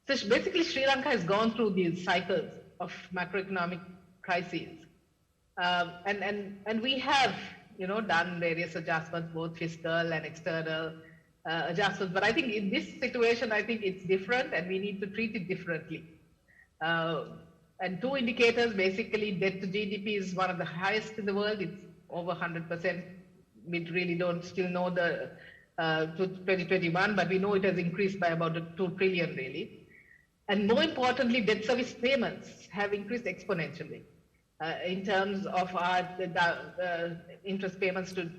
So basically, Sri Lanka has gone through these cycles of macroeconomic crises. And we have done various adjustments, both fiscal and external adjustments. But I think in this situation, I think it's different, and we need to treat it differently. And two indicators, basically, debt to GDP is one of the highest in the world. It's over 100%. We really don't still know the 2021, but we know it has increased by about 2 trillion, really. And more importantly, debt service payments have increased exponentially. In terms of our interest payments to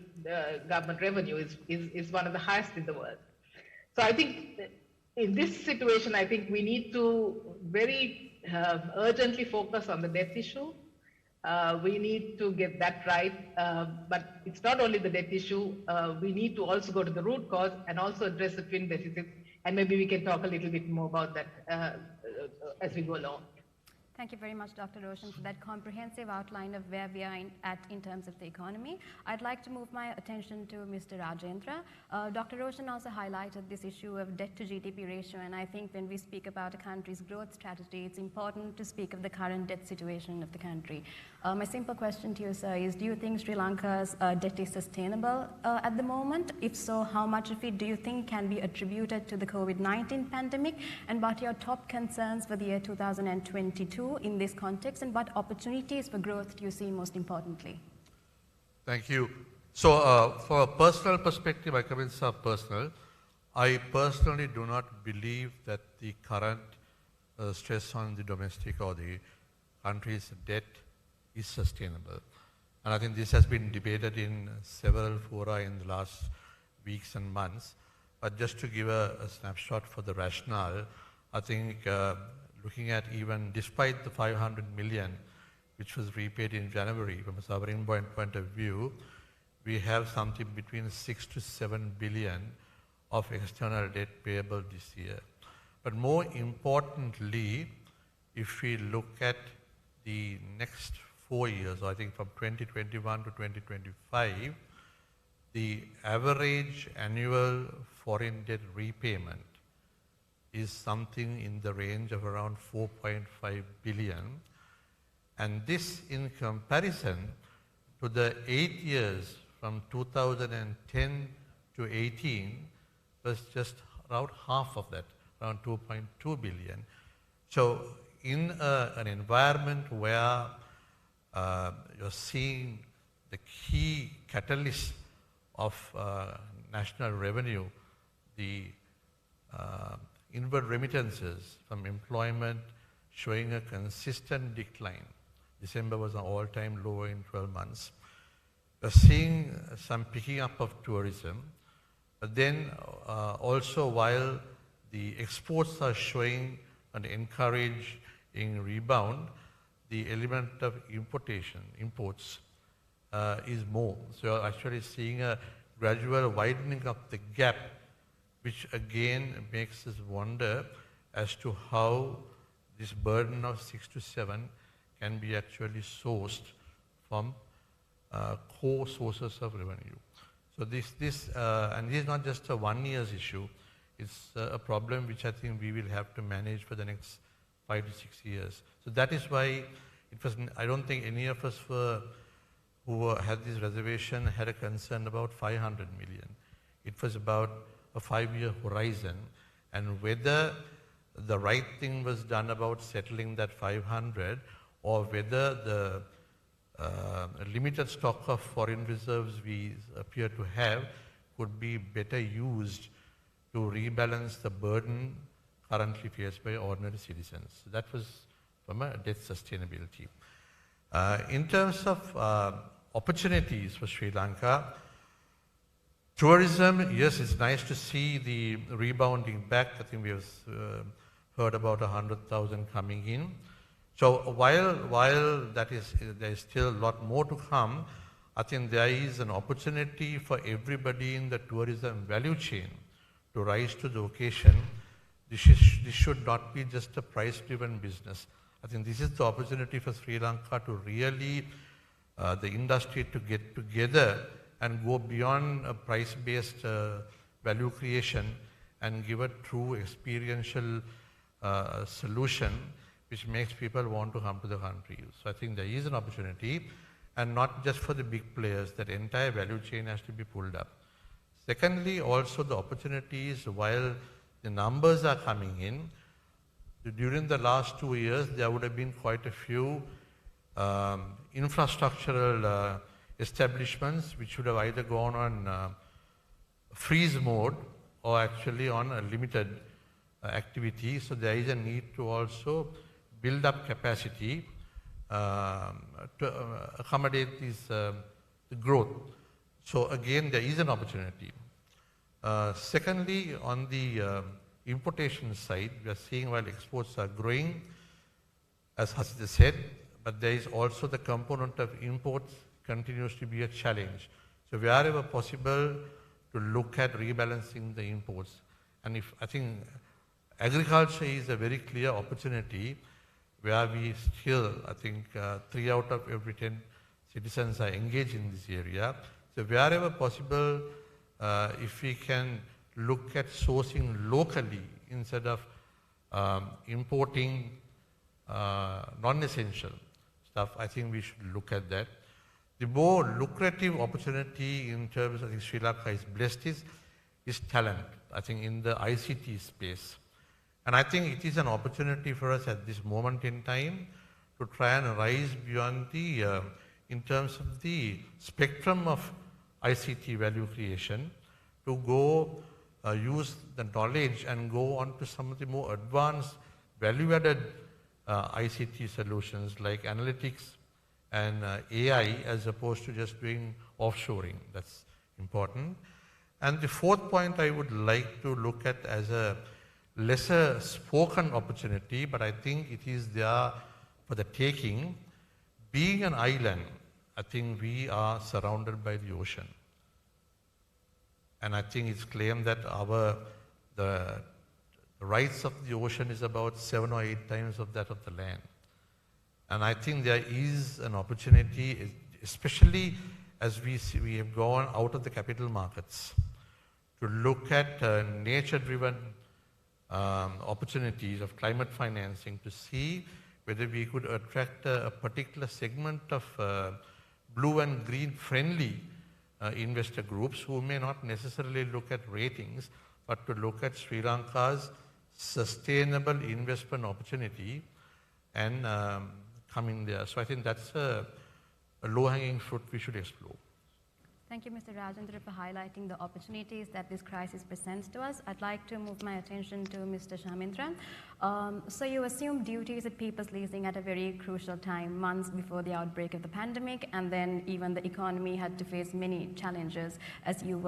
government revenue is one of the highest in the world. So I think in this situation, I think we need to very urgently focus on the debt issue. We need to get that right, but it's not only the debt issue. We need to also go to the root cause and also address the twin deficits, and maybe we can talk a little bit more about that as we go along. Thank you very much, Dr. Roshan, for that comprehensive outline of where we are at in terms of the economy. I'd like to move my attention to Mr. Rajendra. Dr. Roshan also highlighted this issue of debt to GDP ratio, and I think when we speak about a country's growth strategy, it's important to speak of the current debt situation of the country. My simple question to you, sir, is do you think Sri Lanka's debt is sustainable at the moment? If so, how much of it do you think can be attributed to the COVID-19 pandemic? And what are your top concerns for the year 2022 in this context, and what opportunities for growth do you see most importantly? Thank you. So for a personal perspective, my comments are personal. I personally do not believe that the current stress on the domestic or the country's debt is sustainable. And I think this has been debated in several fora in the last weeks and months. But just to give a snapshot for the rationale, I think looking at even despite the 500 million which was repaid in January from a sovereign point of view, we have something between 6 to 7 billion of external debt payable this year. But more importantly, if we look at the next 4 years, I think from 2021 to 2025, the average annual foreign debt repayment is something in the range of around 4.5 billion. And this in comparison to the 8 years from 2010 to 18 was just around half of that, around 2.2 billion. So in an environment where you're seeing the key catalyst of national revenue, the inward remittances from employment showing a consistent decline. December was an all-time low in 12 months. We're seeing some picking up of tourism, but then also while the exports are showing an encouraging rebound, the element of imports is more. So you're actually seeing a gradual widening of the gap, which again makes us wonder as to how this burden of 6 to 7 can be actually sourced from core sources of revenue. So this is not just a 1 year's issue, it's a problem which I think we will have to manage for the next 5 to 6 years. So that is why I don't think any of us who had this reservation had a concern about 500 million. It was about a 5-year horizon, and whether the right thing was done about settling that 500 or whether the limited stock of foreign reserves we appear to have could be better used to rebalance the burden currently faced by ordinary citizens. That was from a debt sustainability. In terms of opportunities for Sri Lanka, tourism, yes, it's nice to see the rebounding back. I think we have heard about 100,000 coming in. So while there is still a lot more to come, I think there is an opportunity for everybody in the tourism value chain to rise to the occasion. This should not be just a price-driven business. I think this is the opportunity for Sri Lanka to really, the industry to get together and go beyond a price-based value creation and give a true experiential solution which makes people want to come to the country. So I think there is an opportunity, and not just for the big players, that entire value chain has to be pulled up. Secondly, also the opportunities, while the numbers are coming in, during the last 2 years, there would have been quite a few infrastructural establishments which would have either gone on freeze mode or actually on a limited activity. So there is a need to also build up capacity to accommodate this growth. So again, there is an opportunity. Secondly, on the importation side, we are seeing while exports are growing, as Hasitha said, but there is also the component of imports continues to be a challenge. So wherever possible, to look at rebalancing the imports. And I think agriculture is a very clear opportunity where we still, I think 3 out of every 10 citizens are engaged in this area. So wherever possible, if we can look at sourcing locally instead of importing non-essential stuff, I think we should look at that. The more lucrative opportunity in terms of Sri Lanka is blessed is talent, I think in the ICT space. And I think it is an opportunity for us at this moment in time to try and rise beyond the, in terms of the spectrum of ICT value creation to go use the knowledge and go on to some of the more advanced value-added ICT solutions like analytics and AI, as opposed to just doing offshoring. That's important. And the fourth point I would like to look at as a lesser spoken opportunity, but I think it is there for the taking. Being an island, I think we are surrounded by the ocean. And I think it's claimed that the rights of the ocean is about 7 or 8 times of that of the land. And I think there is an opportunity, especially as we have gone out of the capital markets, to look at nature-driven opportunities of climate financing to see whether we could attract a particular segment of blue and green friendly investor groups who may not necessarily look at ratings, but to look at Sri Lanka's sustainable investment opportunity and come in there. So I think that's a low-hanging fruit we should explore. Thank you, Mr. Rajendra, for highlighting the opportunities that this crisis presents to us. I'd like to move my attention to Mr. Shaminda. So you assumed duties at People's Leasing at a very crucial time, months before the outbreak of the pandemic, and then even the economy had to face many challenges as you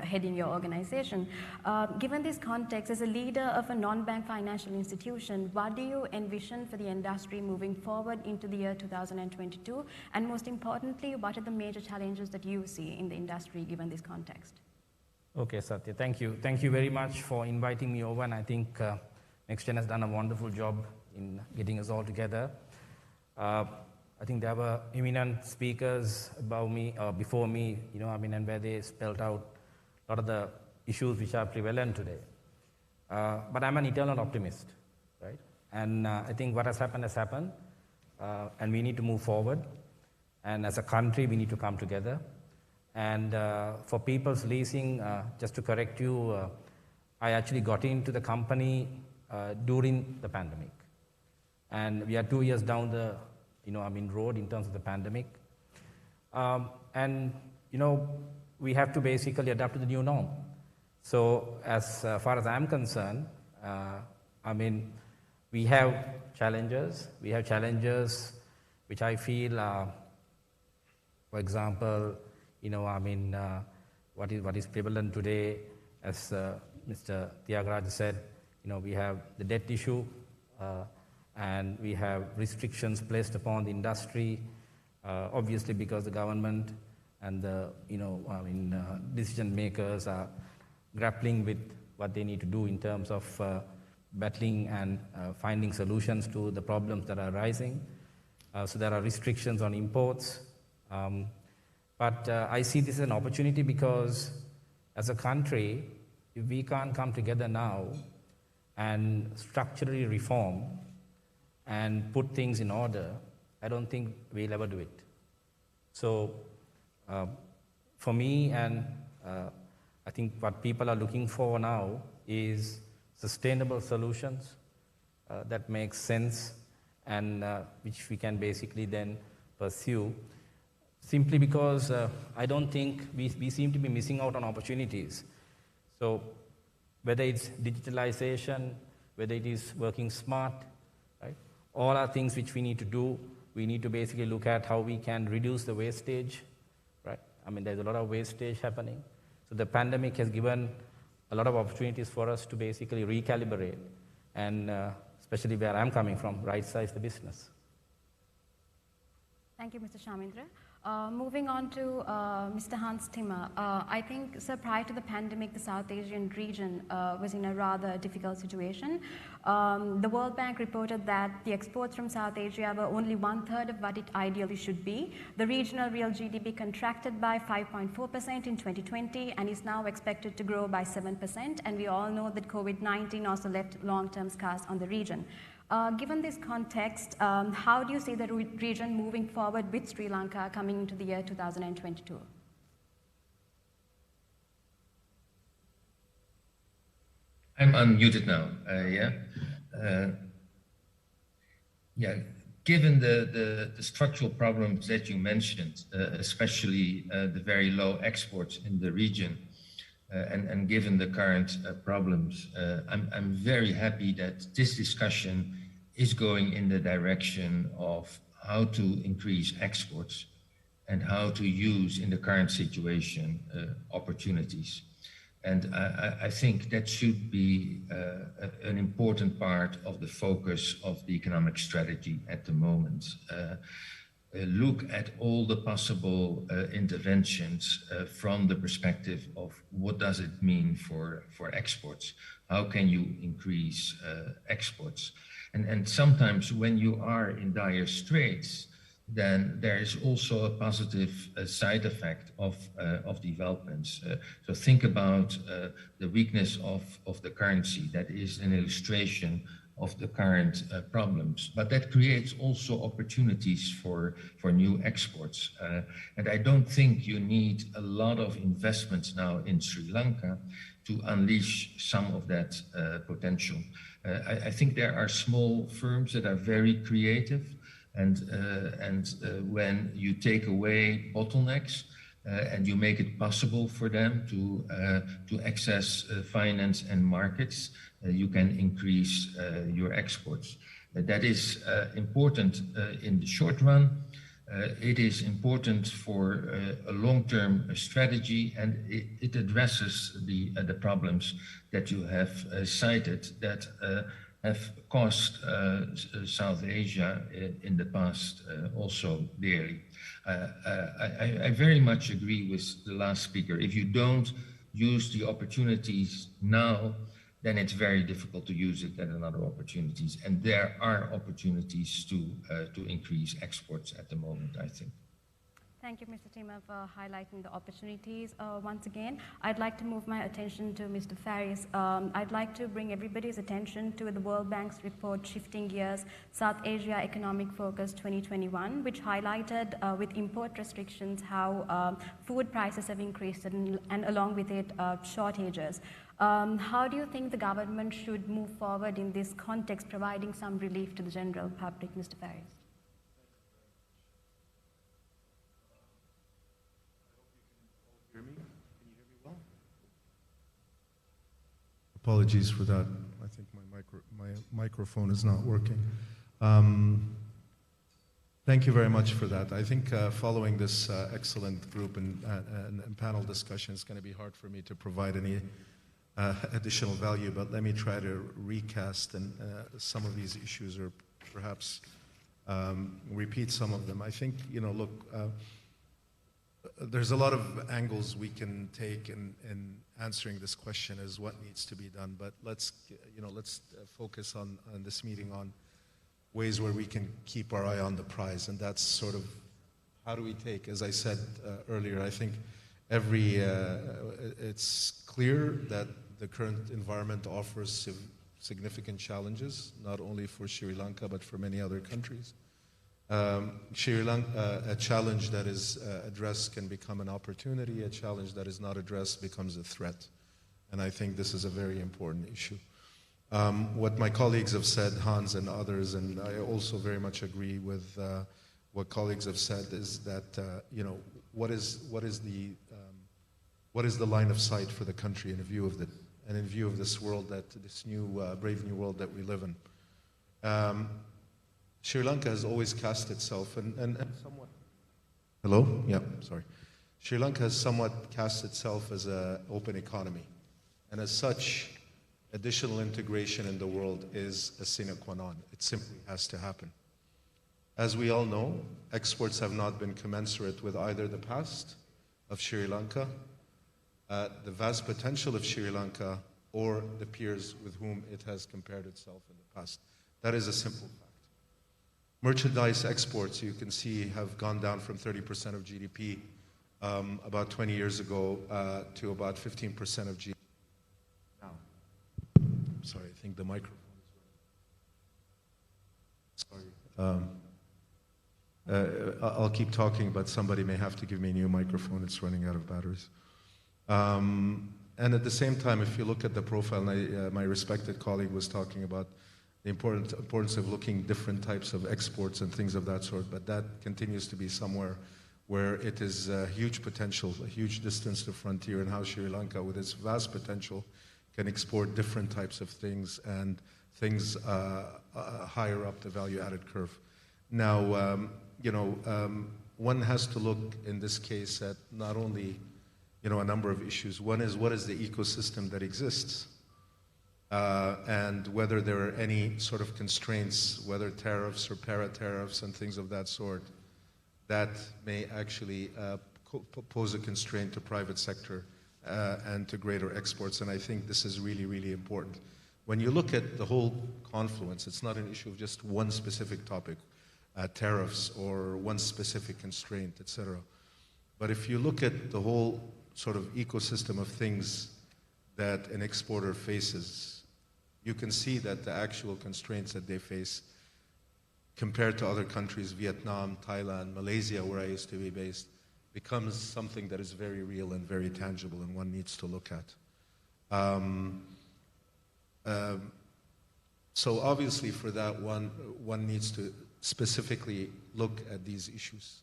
heading your organization. Given this context, as a leader of a non-bank financial institution, what do you envision for the industry moving forward into the year 2022? And most importantly, what are the major challenges that you see in the industry given this context? Okay, Satya, thank you. Thank you very much for inviting me over, and I think NextGen has done a wonderful job in getting us all together. I think there were eminent speakers above me, before me, and where they spelled out a lot of the issues which are prevalent today. But I'm an eternal optimist, right? And I think what has happened, and we need to move forward. And as a country, we need to come together. And for People's Leasing, just to correct you, I actually got into the company during the pandemic. And we are 2 years down the road in terms of the pandemic. We have to basically adapt to the new norm. So as far as I'm concerned, we have challenges. We have challenges which I feel for example, what is prevalent today, as Mr. Tyagaraja said, we have the debt issue, and we have restrictions placed upon the industry, obviously because the government and the decision makers are grappling with what they need to do in terms of battling and finding solutions to the problems that are arising. So there are restrictions on imports. But I see this as an opportunity because as a country, if we can't come together now and structurally reform and put things in order, I don't think we'll ever do it. So for me, and I think what people are looking for now is sustainable solutions that make sense and which we can basically then pursue. Simply because I don't think we seem to be missing out on opportunities. So whether it's digitalization, whether it is working smart, right? All are things which we need to do. We need to basically look at how we can reduce the wastage, right? There's a lot of wastage happening. So the pandemic has given a lot of opportunities for us to basically recalibrate and especially where I'm coming from, right-size the business. Thank you, Mr. Shaminda. Moving on to Mr. Hans Timmer. I think, sir, prior to the pandemic, the South Asian region was in a rather difficult situation. The World Bank reported that the exports from South Asia were only 1/3 of what it ideally should be. The regional real GDP contracted by 5.4% in 2020 and is now expected to grow by 7%. And we all know that COVID-19 also left long-term scars on the region. Given this context, how do you see the region moving forward with Sri Lanka coming into the year 2022? I'm unmuted now. given the structural problems that you mentioned, especially the very low exports in the region, and given the current problems, I'm very happy that this discussion is going in the direction of how to increase exports and how to use in the current situation opportunities. And I think that should be an important part of the focus of the economic strategy at the moment. Look at all the possible interventions from the perspective of what does it mean for exports? How can you increase exports? And sometimes when you are in dire straits, then there is also a positive side effect of developments. So think about the weakness of the currency. That is an illustration of the current problems, but that creates also opportunities for new exports. And I don't think you need a lot of investments now in Sri Lanka to unleash some of that potential. I think there are small firms that are very creative, and when you take away bottlenecks and you make it possible for them to access finance and markets, you can increase your exports. That is important in the short run. It is important for a long-term strategy, and it addresses the problems that you have cited that have cost South Asia in the past also dearly. I very much agree with the last speaker. If you don't use the opportunities now, then it's very difficult to use it at another opportunities. And there are opportunities to increase exports at the moment, I think. Thank you, Mr. Timmer, for highlighting the opportunities. Once again, I'd like to move my attention to Mr. Faris. I'd like to bring everybody's attention to the World Bank's report, Shifting Gears, South Asia Economic Focus 2021, which highlighted with import restrictions how food prices have increased and along with it, shortages. How do you think the government should move forward in this context, providing some relief to the general public, Mr. Faris? Apologies for that. I think my microphone is not working. Thank you very much for that. I think following this excellent group and panel discussion, it's going to be hard for me to provide any additional value, but let me try to recast some of these issues, or perhaps repeat some of them. I think, look, there's a lot of angles we can take in answering this question as what needs to be done, but let's focus on this meeting on ways where we can keep our eye on the prize, and that's sort of how do we take, as I said earlier, I think it's clear that the current environment offers significant challenges, not only for Sri Lanka, but for many other countries. Sri Lanka, a challenge that is addressed can become an opportunity. A challenge that is not addressed becomes a threat. And I think this is a very important issue. What my colleagues have said, Hans and others, and I also very much agree with what colleagues have said, is that what is the line of sight for the country in view of this world, this new brave new world that we live in. Sri Lanka has always cast itself and somewhat. Hello? Yeah, sorry. Sri Lanka has somewhat cast itself as an open economy, and as such, additional integration in the world is a sine qua non. It simply has to happen. As we all know, exports have not been commensurate with either the past of Sri Lanka, the vast potential of Sri Lanka, or the peers with whom it has compared itself in the past. That is a simple fact. Merchandise exports, you can see, have gone down from 30% of GDP about 20 years ago to about 15% of GDP now. Sorry, I think the microphone is running. Sorry. I'll keep talking, but somebody may have to give me a new microphone. It's running out of batteries. And at the same time, if you look at the profile, my respected colleague was talking about the importance of looking different types of exports and things of that sort, but that continues to be somewhere where it is a huge potential, a huge distance to frontier, and how Sri Lanka, with its vast potential, can export different types of things and things higher up the value-added curve. Now, one has to look in this case at not only, a number of issues. One is, what is the ecosystem that exists? And whether there are any sort of constraints, whether tariffs or para-tariffs and things of that sort, that may actually pose a constraint to private sector and to greater exports. And I think this is really, really important. When you look at the whole confluence, it's not an issue of just one specific topic, tariffs or one specific constraint, etc. But if you look at the whole sort of ecosystem of things that an exporter faces, you can see that the actual constraints that they face compared to other countries, Vietnam, Thailand, Malaysia, where I used to be based, becomes something that is very real and very tangible and one needs to look at. So obviously for that, one needs to specifically look at these issues,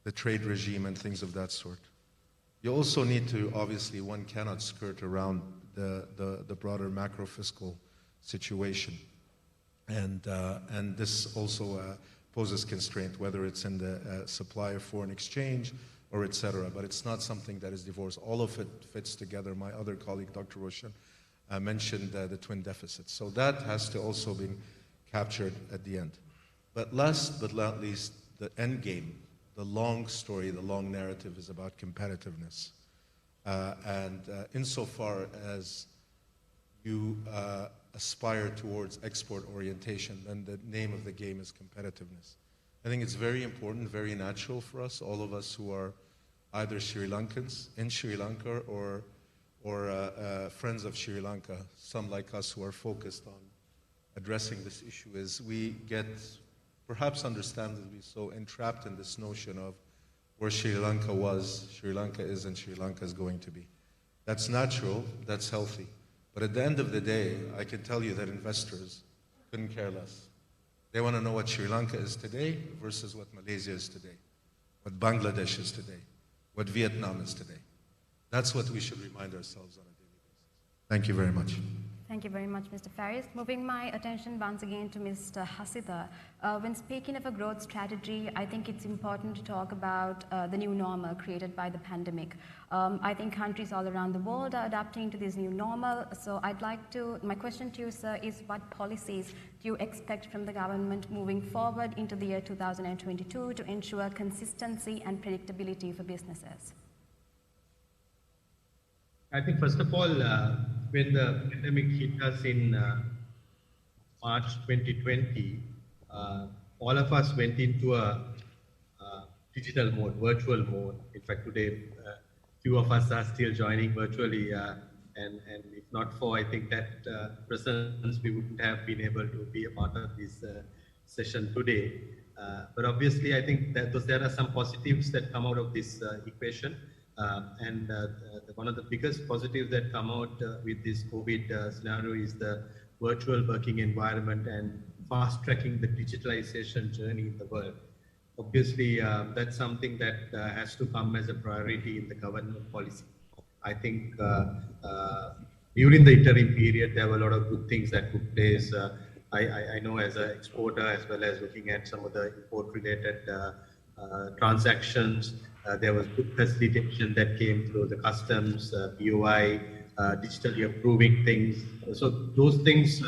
the trade regime and things of that sort. You also need to, obviously, one cannot skirt around the broader macro-fiscal situation. And this also poses constraint, whether it's in the supply of foreign exchange or et cetera, but it's not something that is divorced. All of it fits together. My other colleague, Dr. Roshan, mentioned the twin deficits. So that has to also be captured at the end. But last but not least, the end game, the long story, the long narrative is about competitiveness. And insofar as you aspire towards export orientation, then the name of the game is competitiveness. I think it's very important, very natural for us, all of us who are either Sri Lankans in Sri Lanka or friends of Sri Lanka, some like us who are focused on addressing this issue, is we get, perhaps understandably so, entrapped in this notion of where Sri Lanka was, Sri Lanka is, and Sri Lanka is going to be. That's natural, that's healthy. But at the end of the day, I can tell you that investors couldn't care less. They want to know what Sri Lanka is today versus what Malaysia is today, what Bangladesh is today, what Vietnam is today. That's what we should remind ourselves on a daily basis. Thank you very much. Thank you very much, Mr. Faris. Moving my attention once again to Mr. Hasitha. When speaking of a growth strategy, I think it's important to talk about the new normal created by the pandemic. I think countries all around the world are adapting to this new normal. So my question to you, sir, is what policies do you expect from the government moving forward into the year 2022 to ensure consistency and predictability for businesses? I think first of all, when the pandemic hit us in March 2020, all of us went into a digital mode, virtual mode. In fact, today, few of us are still joining virtually, and if not for, I think that presence, we wouldn't have been able to be a part of this session today. But obviously, I think that there are some positives that come out of this equation. And one of the biggest positives that come out with this COVID scenario is the virtual working environment and fast-tracking the digitalization journey in the world. Obviously, that's something that has to come as a priority in the government policy. I think during the interim period, there were a lot of good things that took place. I know as an exporter, as well as looking at some of the import-related transactions, there was good facilitation that came through the customs, BOI, digitally approving things. So those things,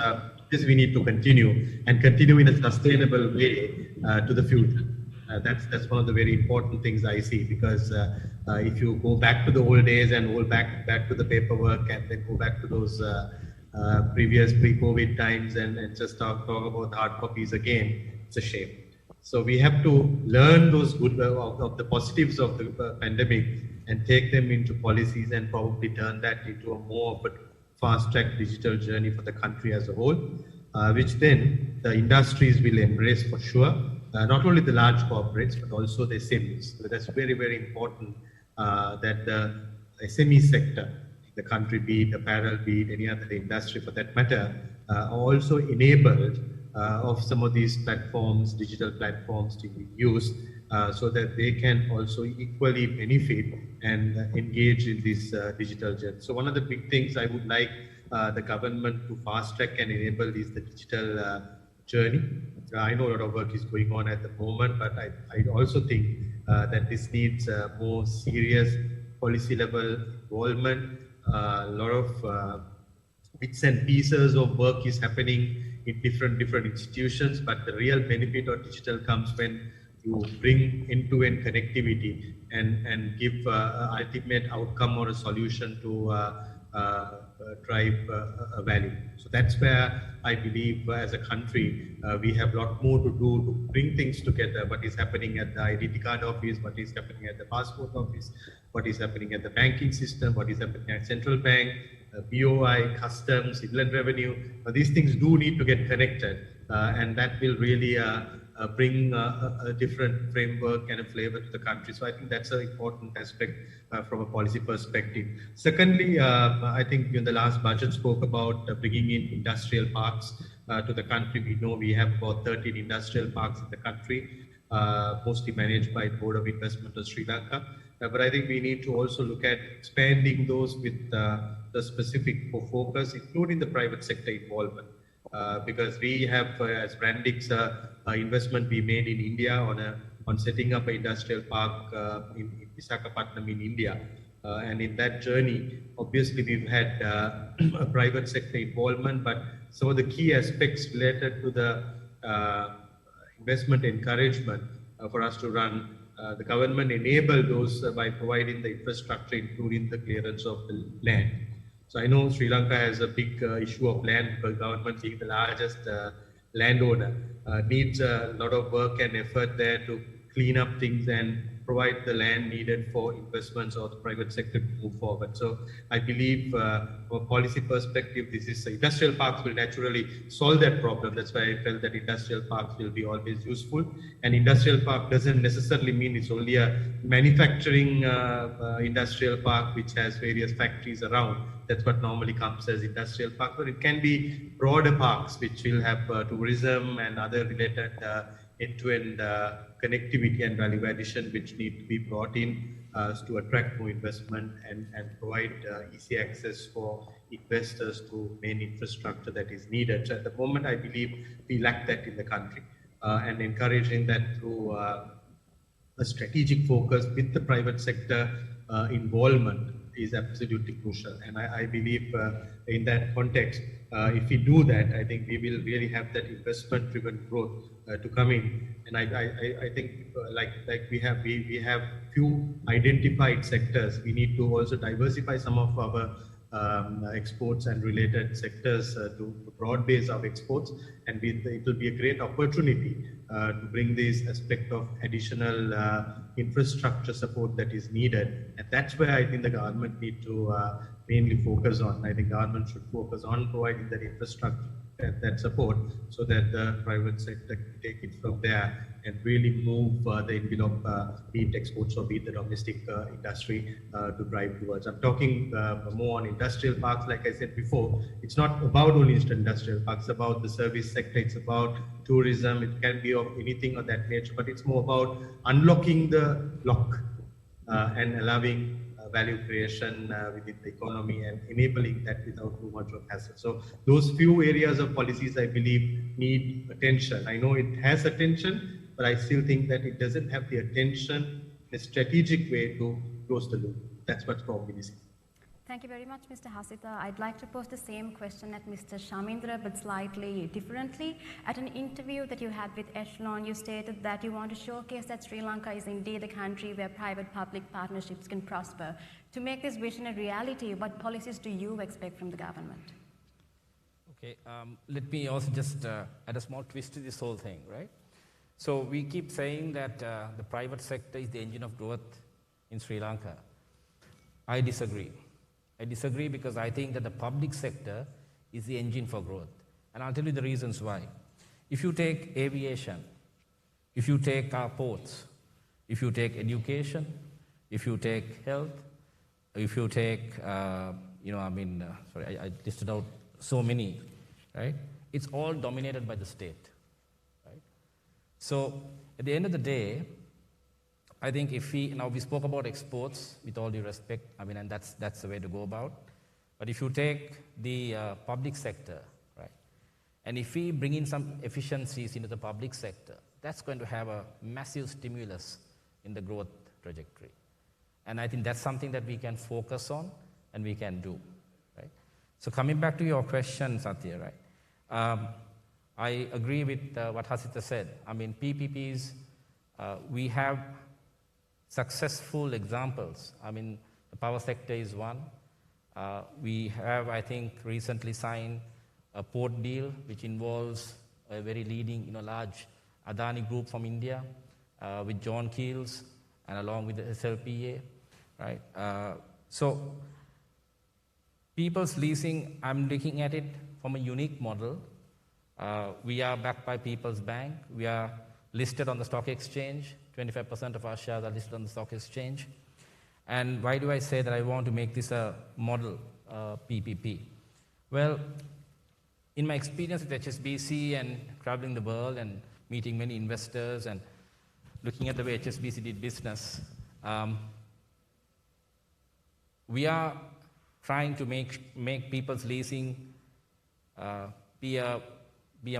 we need to continue and continue in a sustainable way to the future. That's one of the very important things I see, because if you go back to the old days and go back to the paperwork and then go back to those previous pre-COVID times and just talk about hard copies again, it's a shame. So we have to learn those good of the positives of the pandemic and take them into policies and probably turn that into a more of a fast-track digital journey for the country as a whole, which then the industries will embrace for sure. Not only the large corporates, but also the SMEs. So that's very, very important that the SME sector, the country, be it apparel, be it any other industry for that matter, are also enabled of some of these platforms, digital platforms to be used so that they can also equally benefit and engage in this digital journey. So one of the big things I would like the government to fast track and enable is the digital journey. I know a lot of work is going on at the moment, but I also think that this needs more serious policy level involvement. A lot of bits and pieces of work is happening in different institutions, but the real benefit of digital comes when you bring end-to-end connectivity and give ultimate outcome or a solution to drive a value. So that's where I believe as a country, we have a lot more to do to bring things together. What is happening at the identity card office, what is happening at the passport office, what is happening at the banking system, what is happening at central bank, BOI, customs, inland revenue. These things do need to get connected, and that will really bring a different framework and a flavor to the country. So I think that's an important aspect from a policy perspective. Secondly, I think in the last budget spoke about bringing in industrial parks to the country. We know we have about 13 industrial parks in the country, mostly managed by the Board of Investment of Sri Lanka. But I think we need to also look at expanding those with the specific focus, including the private sector involvement. Because we have, as Brandix, investment we made in India on setting up an industrial park in Visakhapatnam in India. And in that journey, obviously we've had a private sector involvement, but some of the key aspects related to the investment encouragement for us to run, the government enabled those by providing the infrastructure, including the clearance of the land. So I know Sri Lanka has a big issue of land, because government being the largest landowner needs a lot of work and effort there to clean up things and provide the land needed for investments or the private sector to move forward. So I believe from a policy perspective, this is industrial parks will naturally solve that problem. That's why I felt that industrial parks will be always useful. And industrial park doesn't necessarily mean it's only a manufacturing industrial park which has various factories around. That's what normally comes as industrial park, but it can be broader parks which will have tourism and other related end-to-end connectivity and value addition which need to be brought in to attract more investment and provide easy access for investors to main infrastructure that is needed. So at the moment, I believe we lack that in the country, and encouraging that through a strategic focus with the private sector involvement is absolutely crucial. And I believe in that context, if we do that, I think we will really have that investment-driven growth to come in. And I think like we have few identified sectors. We need to also diversify some of our exports and related sectors to broad base of exports, and it will be a great opportunity to bring this aspect of additional infrastructure support that is needed. And that's where I think the government need to mainly focus on. I think government should focus on providing that infrastructure and that support so that the private sector can take it from there and really move the envelope, be it exports or be it the domestic industry to drive towards. I'm talking more on industrial parks. Like I said before, it's not about only industrial parks, it's about the service sector, it's about tourism, it can be of anything of that nature, but it's more about unlocking the lock and allowing value creation within the economy and enabling that without too much of hassle. So those few areas of policies I believe need attention. I know it has attention, but I still think that it doesn't have the attention in a strategic way to close the loop. That's what's probably missing. Thank you very much, Mr. Hasitha. I'd like to pose the same question at Mr. Shamindra, but slightly differently. At an interview that you had with Echelon, you stated that you want to showcase that Sri Lanka is indeed a country where private-public partnerships can prosper. To make this vision a reality, what policies do you expect from the government? Okay, let me also just add a small twist to this whole thing, right? So we keep saying that the private sector is the engine of growth in Sri Lanka. I disagree. I disagree because I think that the public sector is the engine for growth. And I'll tell you the reasons why. If you take aviation, if you take our ports, if you take education, if you take health, if you take, I listed out so many. right? It's all dominated by the state, right? So at the end of the day, I think if we spoke about exports with all due respect, I mean, and that's the way to go about. But if you take the public sector, right, and if we bring in some efficiencies into the public sector, that's going to have a massive stimulus in the growth trajectory. And I think that's something that we can focus on and we can do, right? So coming back to your question, Satya, right? I agree with what Hasitha said. I mean, PPPs, we have successful examples. I mean, the power sector is one. We have, I think, recently signed a port deal which involves a very leading, large Adani group from India with John Keels and along with the SLPA, right? So people's leasing, I'm looking at it from a unique model. We are backed by People's Bank. We are listed on the stock exchange. 25% of our shares are listed on the stock exchange. And why do I say that I want to make this a model PPP? Well, in my experience with HSBC and traveling the world and meeting many investors and looking at the way HSBC did business, we are trying to make people's leasing be a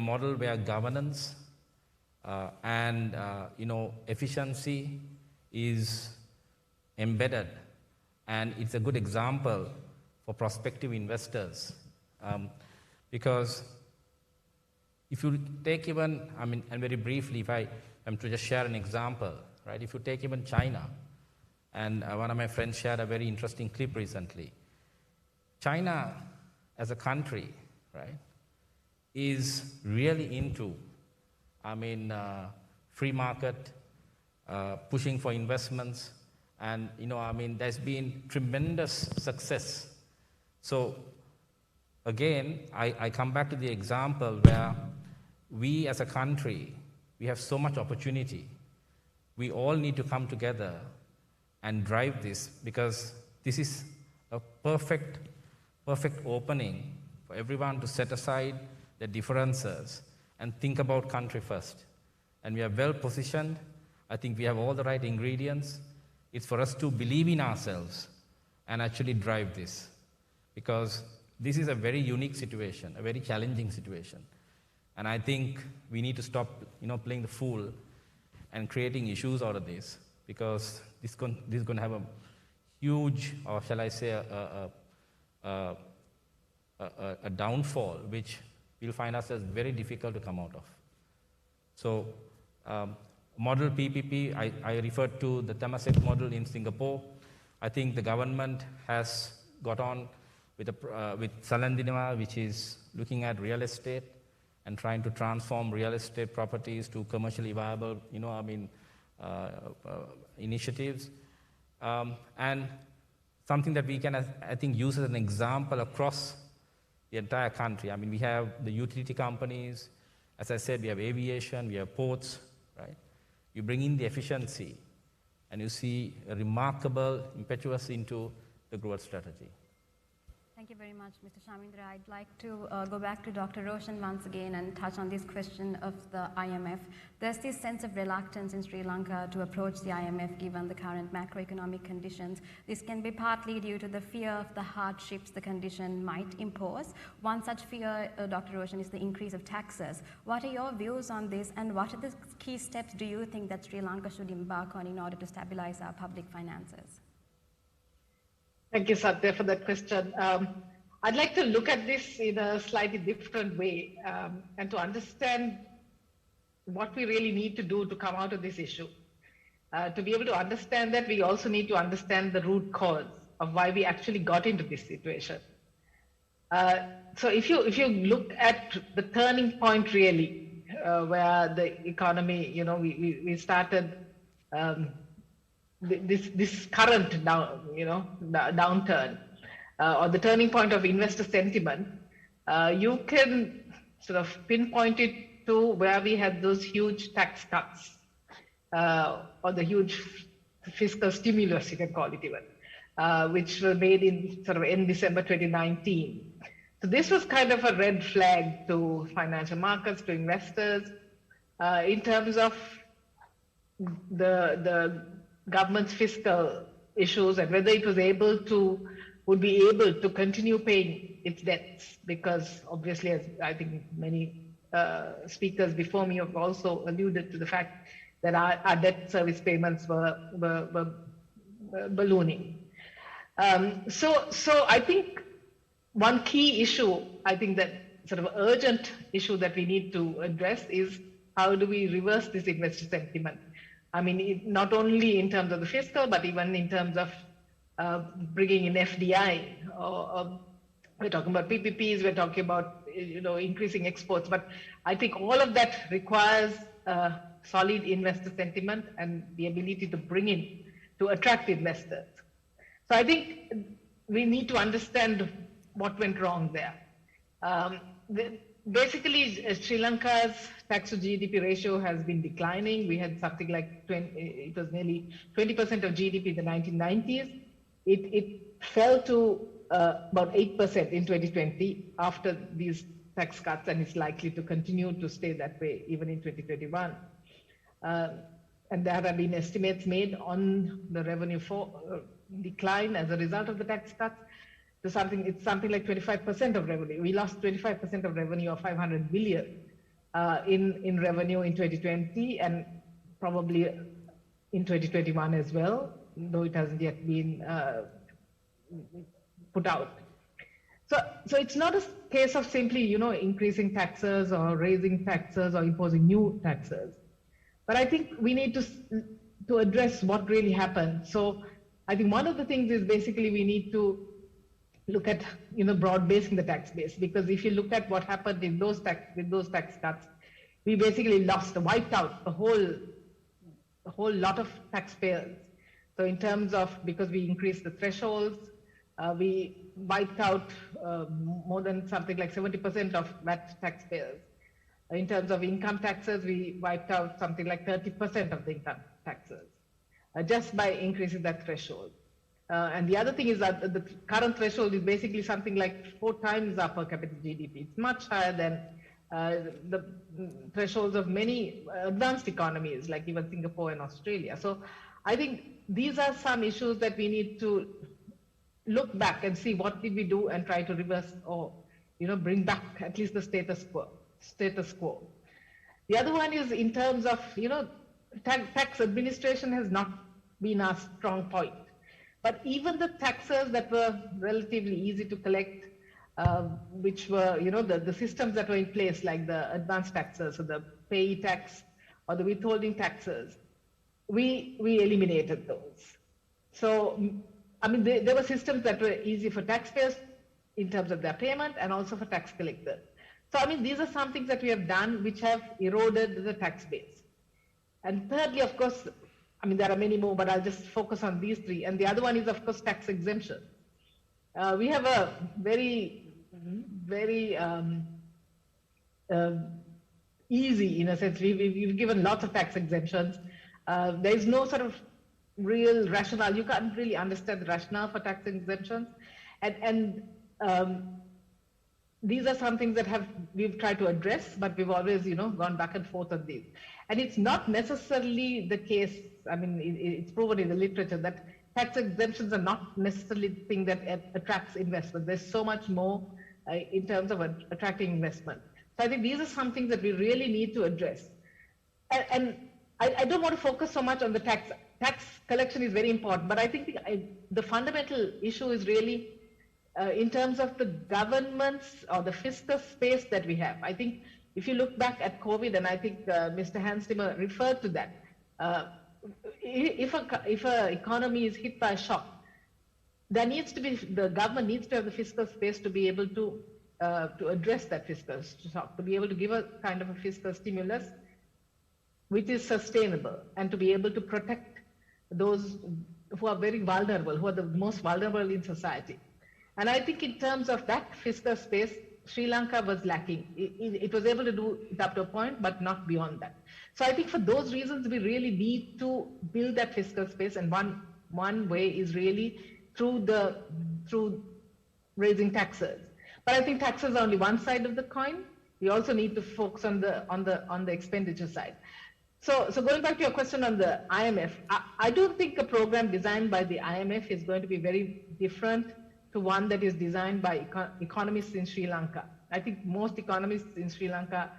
model where governance and efficiency is embedded, and it's a good example for prospective investors. Because if you take even, and very briefly, if I am to just share an example, right? If you take even China, and one of my friends shared a very interesting clip recently. China as a country, right, is really into, free market, pushing for investments, and there's been tremendous success. So again, I come back to the example where we as a country, we have so much opportunity. We all need to come together and drive this, because this is a perfect opening for everyone to set aside their differences and think about country first. And we are well positioned. I think we have all the right ingredients. It's for us to believe in ourselves and actually drive this, because this is a very unique situation, a very challenging situation. And I think we need to stop, playing the fool and creating issues out of this, because this is going to have a huge, or shall I say, a downfall, which we'll find ourselves very difficult to come out of. So, model PPP, I referred to the Temasek model in Singapore. I think the government has got on with Salandinama, which is looking at real estate and trying to transform real estate properties to commercially viable, initiatives. And something that we can, I think, use as an example across the entire country. We have the utility companies. As I said, we have aviation, we have ports, right? You bring in the efficiency, and you see a remarkable impetus into the growth strategy. Thank you very much, Mr. Shamindra. I'd like to go back to Dr. Roshan once again and touch on this question of the IMF. There's this sense of reluctance in Sri Lanka to approach the IMF given the current macroeconomic conditions. This can be partly due to the fear of the hardships the condition might impose. One such fear, Dr. Roshan, is the increase of taxes. What are your views on this, and what are the key steps do you think that Sri Lanka should embark on in order to stabilize our public finances? Thank you, Satya, for that question. I'd like to look at this in a slightly different way and to understand what we really need to do to come out of this issue. To be able to understand that, we also need to understand the root cause of why we actually got into this situation. So if you look at the turning point, really, where the economy, we started this current downturn, or the turning point of investor sentiment, you can sort of pinpoint it to where we had those huge tax cuts, or the huge fiscal stimulus, you can call it even, which were made in sort of in December 2019. So this was kind of a red flag to financial markets, to investors, in terms of the government's fiscal issues and whether it would be able to continue paying its debts, because obviously, as I think many speakers before me have also alluded to the fact that our debt service payments were ballooning. So I think one key issue, I think that sort of urgent issue that we need to address is how do we reverse this investor sentiment? I mean, not only in terms of the fiscal, but even in terms of bringing in FDI. We're talking about PPPs, we're talking about increasing exports, but I think all of that requires solid investor sentiment and the ability to attract investors. So I think we need to understand what went wrong there. Basically, Sri Lanka's tax to GDP ratio has been declining. We had something like it was nearly 20% of GDP in the 1990s. It fell to about 8% in 2020 after these tax cuts, and it's likely to continue to stay that way even in 2021. And there have been estimates made on the revenue decline as a result of the tax cuts. It's something like 25% of revenue. We lost 25% of revenue, of 500 billion in revenue in 2020, and probably in 2021 as well, though it hasn't yet been put out. So it's not a case of simply increasing taxes or raising taxes or imposing new taxes, but I think we need to address what really happened. So I think one of the things is basically we need to look at broad basing the tax base, because if you look at what happened in those tax cuts, we basically wiped out a whole lot of taxpayers. So in terms of, because we increased the thresholds, we wiped out more than something like 70% of VAT taxpayers. In terms of income taxes, we wiped out something like 30% of the income taxes just by increasing that threshold. And the other thing is that the current threshold is basically something like 4 times our per capita GDP. It's much higher than the thresholds of many advanced economies, like even Singapore and Australia. So I think these are some issues that we need to look back and see what did we do and try to reverse or bring back at least the status quo. The other one is in terms of tax administration has not been our strong point. But even the taxes that were relatively easy to collect, which were, the systems that were in place, like the advanced taxes, so the payee tax or the withholding taxes, we eliminated those. So, I mean, there were systems that were easy for taxpayers in terms of their payment and also for tax collectors. So, I mean, these are some things that we have done which have eroded the tax base. And thirdly, of course, I mean, there are many more, but I'll just focus on these 3. And the other one is, of course, tax exemption. We have a very, very easy, in a sense, we've given lots of tax exemptions. There is no sort of real rationale. You can't really understand the rationale for tax exemptions. And these are some things that we've tried to address, but we've always, gone back and forth on these. And it's not necessarily the case, I mean, it's proven in the literature that tax exemptions are not necessarily the thing that attracts investment. There's so much more in terms of attracting investment. So I think these are some things that we really need to address. And I don't want to focus so much on the tax collection is very important, but I think the fundamental issue is really in terms of the governments or the fiscal space that we have. I think if you look back at COVID, and I think Mr. Hanslimer referred to that, if an economy is hit by a shock, the government needs to have the fiscal space to be able to address that fiscal shock, to be able to give a kind of a fiscal stimulus which is sustainable, and to be able to protect those who are very vulnerable, who are the most vulnerable in society. And I think in terms of that fiscal space, Sri Lanka was lacking. It was able to do it up to a point, but not beyond that. So I think for those reasons, we really need to build that fiscal space, and one way is really through raising taxes. But I think taxes are only one side of the coin. We also need to focus on the expenditure side. So going back to your question on the IMF, I don't think a program designed by the IMF is going to be very different to one that is designed by economists in Sri Lanka. I think most economists in Sri Lanka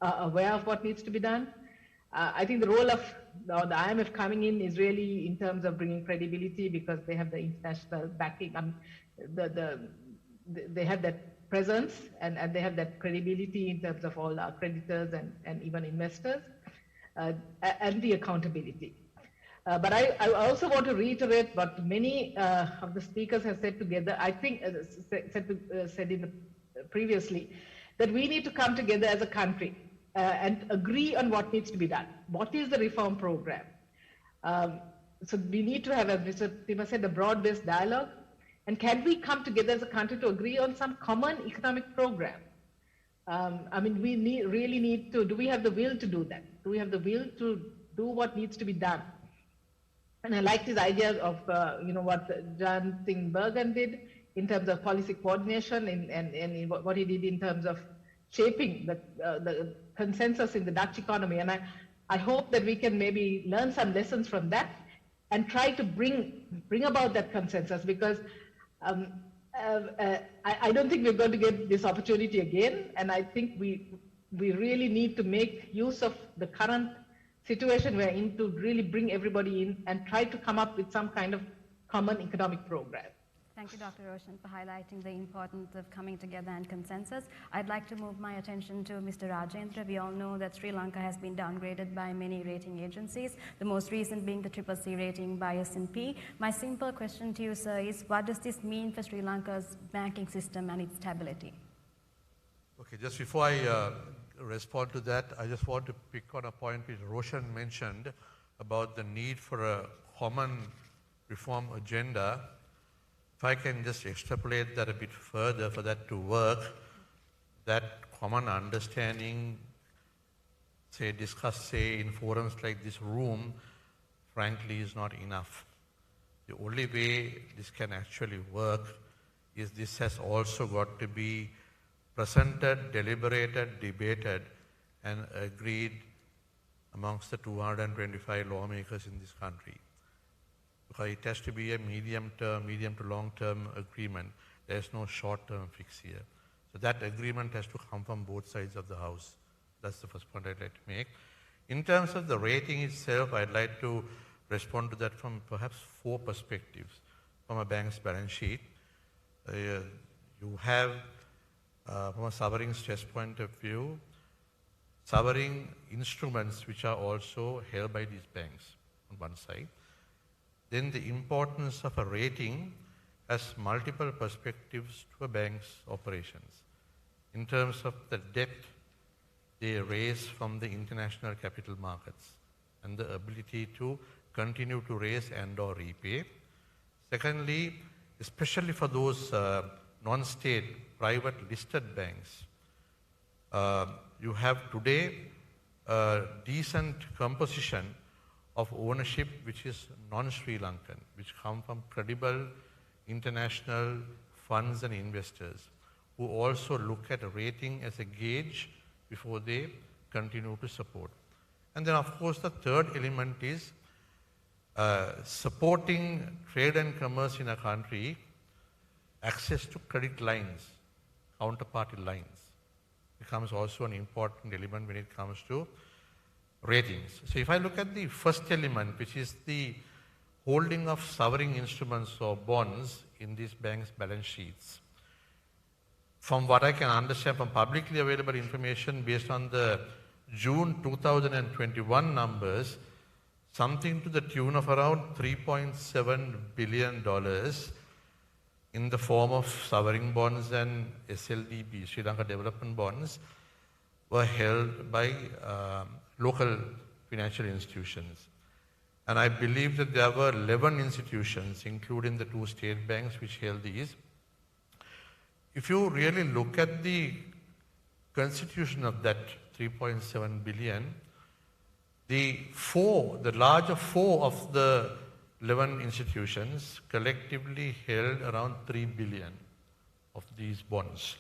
are aware of what needs to be done. I think the role of the IMF coming in is really in terms of bringing credibility because they have the international backing. They have that presence and they have that credibility in terms of all our creditors and even investors and the accountability. But I also want to reiterate what many of the speakers have said together. I think said in previously that we need to come together as a country and agree on what needs to be done. What is the reform program? So we need to have, as Mr. Tima said, a broad-based dialogue. And can we come together as a country to agree on some common economic program? I mean, we really need to, do we have the will to do that? Do we have the will to do what needs to be done? And I like this idea of, what John Singh Bergen did in terms of policy coordination and what he did in terms of shaping the consensus in the Dutch economy. And I hope that we can maybe learn some lessons from that and try to bring about that consensus, because I don't think we're going to get this opportunity again. And I think we really need to make use of the current situation we're in to really bring everybody in and try to come up with some kind of common economic program. Thank you, Dr. Roshan, for highlighting the importance of coming together and consensus. I'd like to move my attention to Mr. Rajendra. We all know that Sri Lanka has been downgraded by many rating agencies, the most recent being the CCC rating by S&P. My simple question to you, sir, is what does this mean for Sri Lanka's banking system and its stability? Okay, just before I respond to that, I just want to pick on a point which Roshan mentioned about the need for a common reform agenda. If I can just extrapolate that a bit further for that to work, that common understanding, discussed, in forums like this room, frankly, is not enough. The only way this can actually work is this has also got to be presented, deliberated, debated, and agreed amongst the 225 lawmakers in this country. Because it has to be a medium to long-term agreement. There's no short-term fix here. So that agreement has to come from both sides of the house. That's the first point I'd like to make. In terms of the rating itself, I'd like to respond to that from perhaps 4 perspectives. From a bank's balance sheet, you have, from a sovereign stress point of view, sovereign instruments which are also held by these banks on one side. Then the importance of a rating has multiple perspectives to a bank's operations. In terms of the debt they raise from the international capital markets and the ability to continue to raise and or repay. Secondly, especially for those non-state, private listed banks, you have today a decent composition of ownership which is non-Sri Lankan, which come from credible international funds and investors who also look at a rating as a gauge before they continue to support. And then of course the third element is supporting trade and commerce in a country, access to credit lines, counterparty lines, becomes also an important element when it comes to ratings. So if I look at the first element, which is the holding of sovereign instruments or bonds in these banks' balance sheets, from what I can understand from publicly available information based on the June 2021 numbers, something to the tune of around $3.7 billion in the form of sovereign bonds and SLDB, Sri Lanka Development Bonds, were held by local financial institutions. And I believe that there were 11 institutions, including the 2 state banks, which held these. If you really look at the constitution of that 3.7 billion, the larger 4 of the 11 institutions collectively held around 3 billion of these bonds.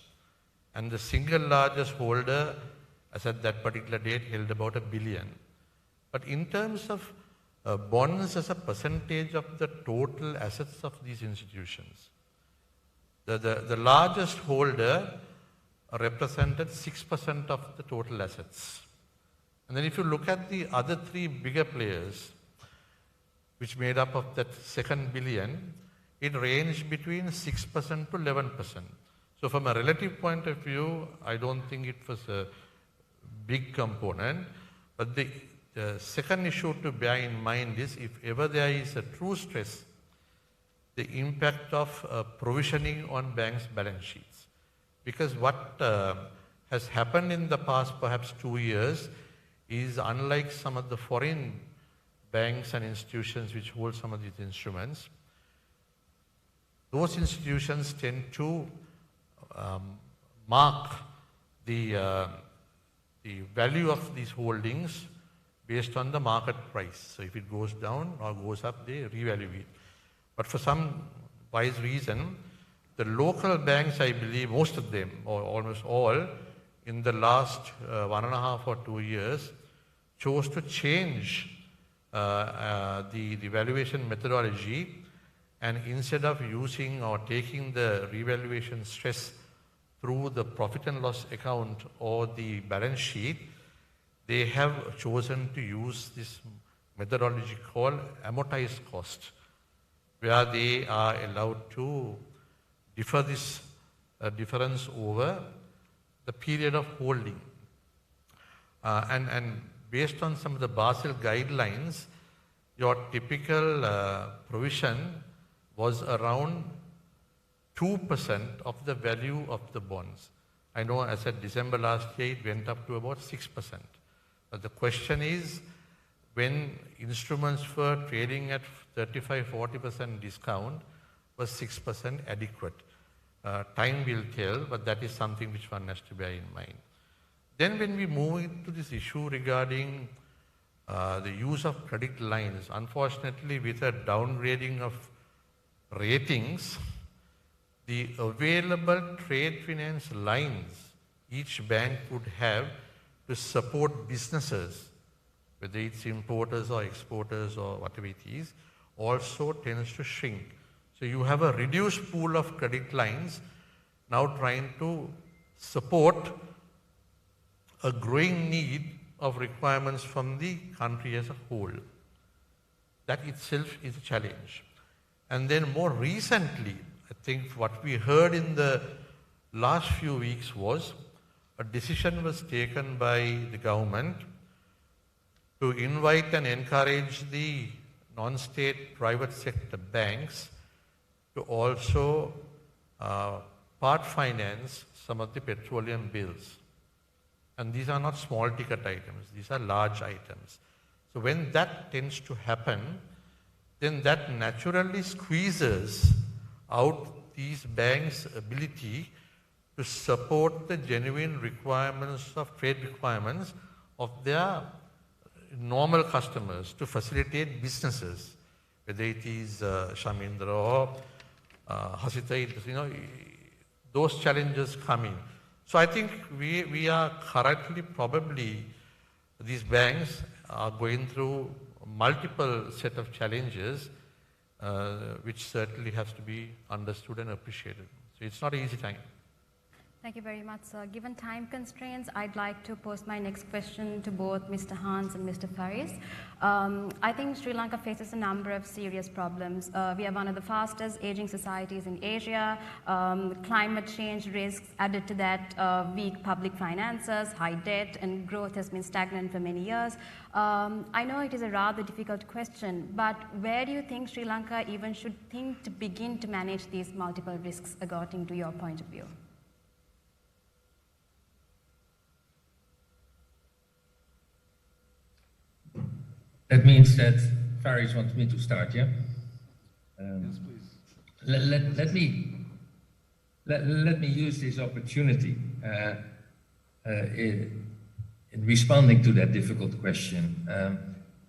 And the single largest holder, as at that particular date, held about $1 billion. But in terms of bonds as a percentage of the total assets of these institutions, the largest holder represented 6% of the total assets. And then if you look at the other three bigger players, which made up of that second billion, it ranged between 6% to 11%. So from a relative point of view, I don't think it was a big component. But the second issue to bear in mind is, if ever there is a true stress, the impact of provisioning on banks' balance sheets. Because what has happened in the past perhaps 2 years is, unlike some of the foreign banks and institutions which hold some of these instruments, those institutions tend to mark the value of these holdings based on the market price. So if it goes down or goes up, they revalue it. But for some wise reason, the local banks, I believe, most of them, or almost all, in the last 1.5 or 2 years, chose to change the valuation methodology, and instead of using or taking the revaluation stress through the profit and loss account or the balance sheet, they have chosen to use this methodology called amortized cost, where they are allowed to defer this difference over the period of holding. And based on some of the Basel guidelines, your typical provision was around 2% of the value of the bonds. I know as at December last year, it went up to about 6%. But the question is, when instruments were trading at 35-40% discount, was 6% adequate? Time will tell, but that is something which one has to bear in mind. Then when we move into this issue regarding the use of credit lines, unfortunately with a downgrading of ratings, the available trade finance lines each bank would have to support businesses, whether it's importers or exporters or whatever it is, also tends to shrink. So you have a reduced pool of credit lines now trying to support a growing need of requirements from the country as a whole. That itself is a challenge. And then more recently, I think what we heard in the last few weeks was a decision was taken by the government to invite and encourage the non-state private sector banks to also part finance some of the petroleum bills. And these are not small ticket items, these are large items. So when that tends to happen, then that naturally squeezes out these banks' ability to support the genuine requirements of trade requirements of their normal customers, to facilitate businesses, whether it is Shaminda or Hasitha, those challenges come in. So I think we are currently probably, these banks are going through multiple set of challenges, which certainly has to be understood and appreciated. So it's not an easy time. Thank you very much, sir. Given time constraints, I'd like to pose my next question to both Mr. Hans and Mr. Faris. I think Sri Lanka faces a number of serious problems. We are one of the fastest aging societies in Asia. Climate change risks, added to that weak public finances, high debt, and growth has been stagnant for many years. I know it is a rather difficult question, but where do you think Sri Lanka even should think to begin to manage these multiple risks according to your point of view? That means that Faris wants me to start, yeah? Yes, please. Let me use this opportunity in responding to that difficult question.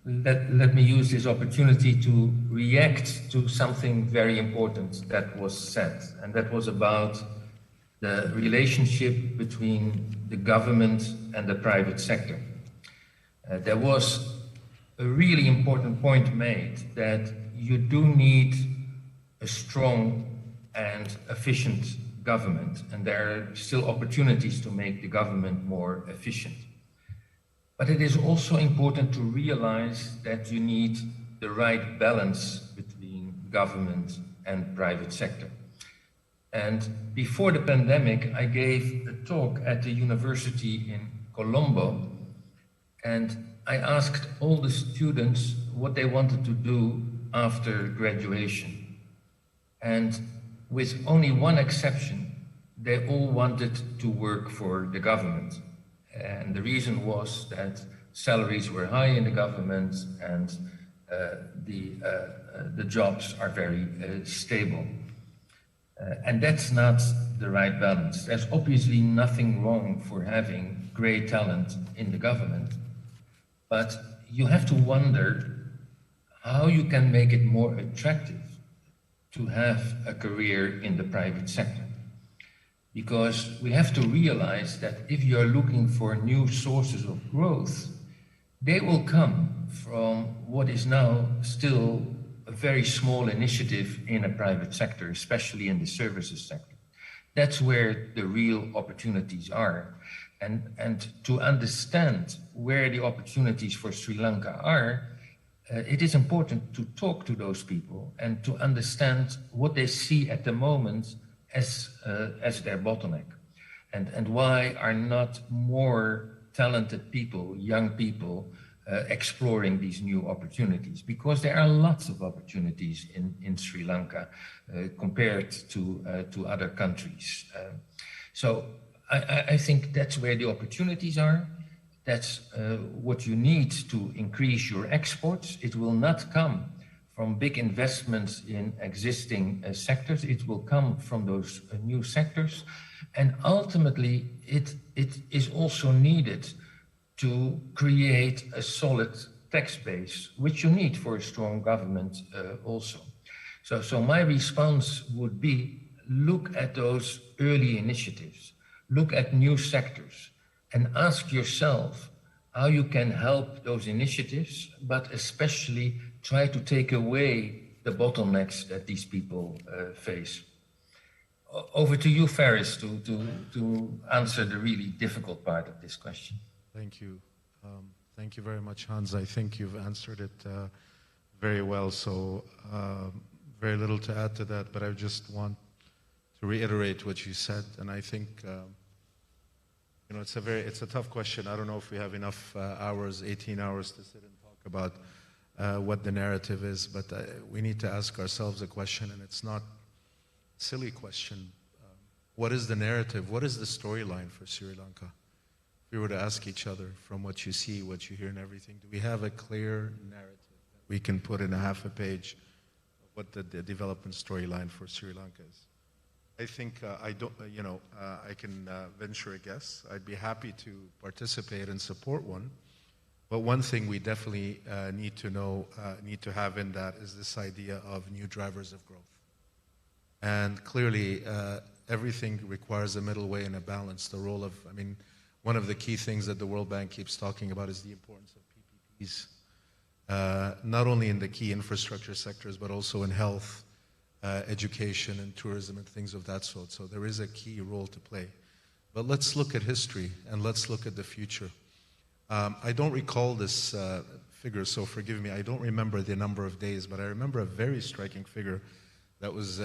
Let me use this opportunity to react to something very important that was said, and that was about the relationship between the government and the private sector. There was a really important point made that you do need a strong and efficient government, and there are still opportunities to make the government more efficient. But it is also important to realize that you need the right balance between government and private sector. And before the pandemic, I gave a talk at the university in Colombo, and I asked all the students what they wanted to do after graduation. And with only one exception, they all wanted to work for the government. And the reason was that salaries were high in the government and the jobs are very stable. And that's not the right balance. There's obviously nothing wrong for having great talent in the government, but you have to wonder how you can make it more attractive to have a career in the private sector. Because we have to realize that if you're looking for new sources of growth, they will come from what is now still a very small initiative in a private sector, especially in the services sector. That's where the real opportunities are. And to understand where the opportunities for Sri Lanka are, it is important to talk to those people and to understand what they see at the moment as their bottleneck, and why are not more talented people, young people, exploring these new opportunities, because there are lots of opportunities in Sri Lanka compared to other countries. So I think that's where the opportunities are. That's what you need to increase your exports. It will not come from big investments in existing sectors. It will come from those new sectors. And ultimately, it is also needed to create a solid tax base, which you need for a strong government also. So my response would be, look at those early initiatives, look at new sectors, and ask yourself how you can help those initiatives, but especially try to take away the bottlenecks that these people face. Over to you, Faris, to answer the really difficult part of this question. Thank you. Thank you very much, Hans. I think you've answered it very well, so very little to add to that, but I just want to reiterate what you said, and I think you know, it's a tough question. I don't know if we have enough hours, 18 hours, to sit and talk about what the narrative is, but we need to ask ourselves a question, and it's not a silly question. What is the narrative? What is the storyline for Sri Lanka? If we were to ask each other, from what you see, what you hear and everything, do we have a clear narrative that we can put in a half a page of what the development storyline for Sri Lanka is? I think I can venture a guess. I'd be happy to participate and support one. But one thing we definitely need to have in that is this idea of new drivers of growth. And clearly, everything requires a middle way and a balance. The role of, one of the key things that the World Bank keeps talking about is the importance of PPPs, not only in the key infrastructure sectors, but also in health, education and tourism and things of that sort. So there is a key role to play. But let's look at history and let's look at the future. I don't recall this figure, so forgive me. I don't remember the number of days, but I remember a very striking figure that was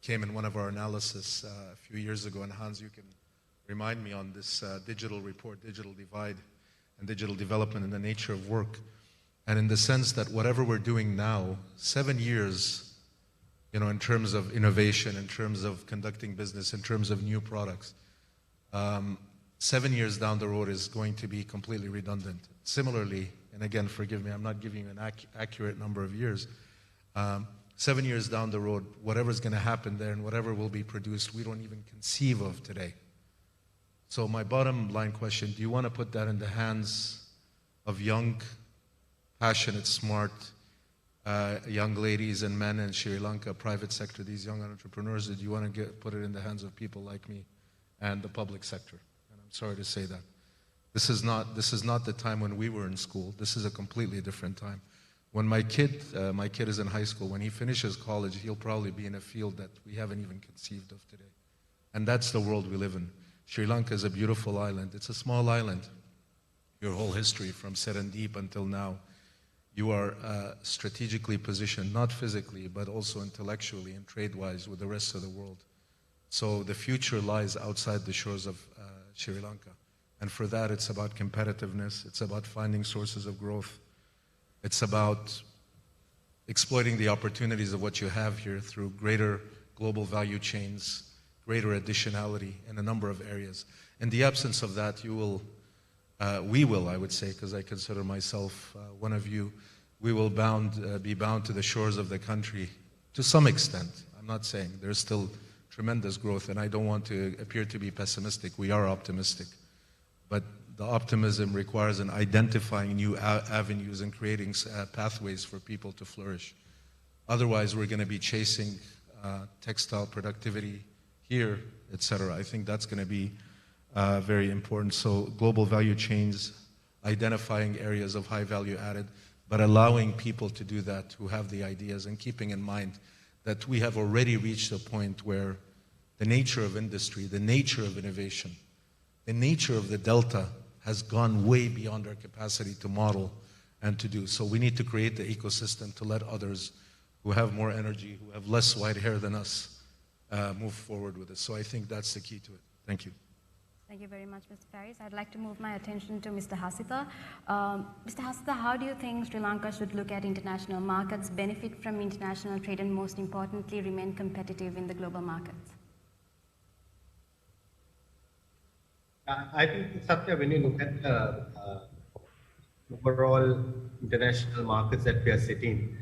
came in one of our analysis a few years ago. And Hans, you can remind me on this digital report, Digital Divide and Digital Development and the Nature of Work. And in the sense that whatever we're doing now, 7 years, in terms of innovation, in terms of conducting business, in terms of new products, 7 years down the road is going to be completely redundant. Similarly, and again, forgive me, I'm not giving you an accurate number of years, 7 years down the road, whatever's going to happen there and whatever will be produced, we don't even conceive of today. So my bottom line question, do you want to put that in the hands of young, passionate, smart, young ladies and men in Sri Lanka, private sector, these young entrepreneurs, that you want to put it in the hands of people like me and the public sector. And I'm sorry to say that. This is not the time when we were in school. This is a completely different time. When my kid is in high school, when he finishes college, he'll probably be in a field that we haven't even conceived of today. And that's the world we live in. Sri Lanka is a beautiful island. It's a small island. Your whole history from Serendip until now, you are strategically positioned, not physically, but also intellectually and trade-wise with the rest of the world. So the future lies outside the shores of Sri Lanka. And for that, it's about competitiveness. It's about finding sources of growth. It's about exploiting the opportunities of what you have here through greater global value chains, greater additionality in a number of areas. In the absence of that, we will, I would say, because I consider myself one of you, we will be bound to the shores of the country to some extent. I'm not saying there's still tremendous growth, and I don't want to appear to be pessimistic. We are optimistic. But the optimism requires an identifying new avenues and creating pathways for people to flourish. Otherwise, we're going to be chasing textile productivity here, etc. I think that's going to be very important. So global value chains, identifying areas of high value added, but allowing people to do that who have the ideas, and keeping in mind that we have already reached a point where the nature of industry, the nature of innovation, the nature of the delta has gone way beyond our capacity to model and to do. So we need to create the ecosystem to let others who have more energy, who have less white hair than us, move forward with it. So I think that's the key to it. Thank you. Thank you very much, Mr. Faris. I'd like to move my attention to Mr. Hasitha. Mr. Hasitha, how do you think Sri Lanka should look at international markets, benefit from international trade, and most importantly, remain competitive in the global markets? I think, Satya, when you look at the overall international markets that we are sitting,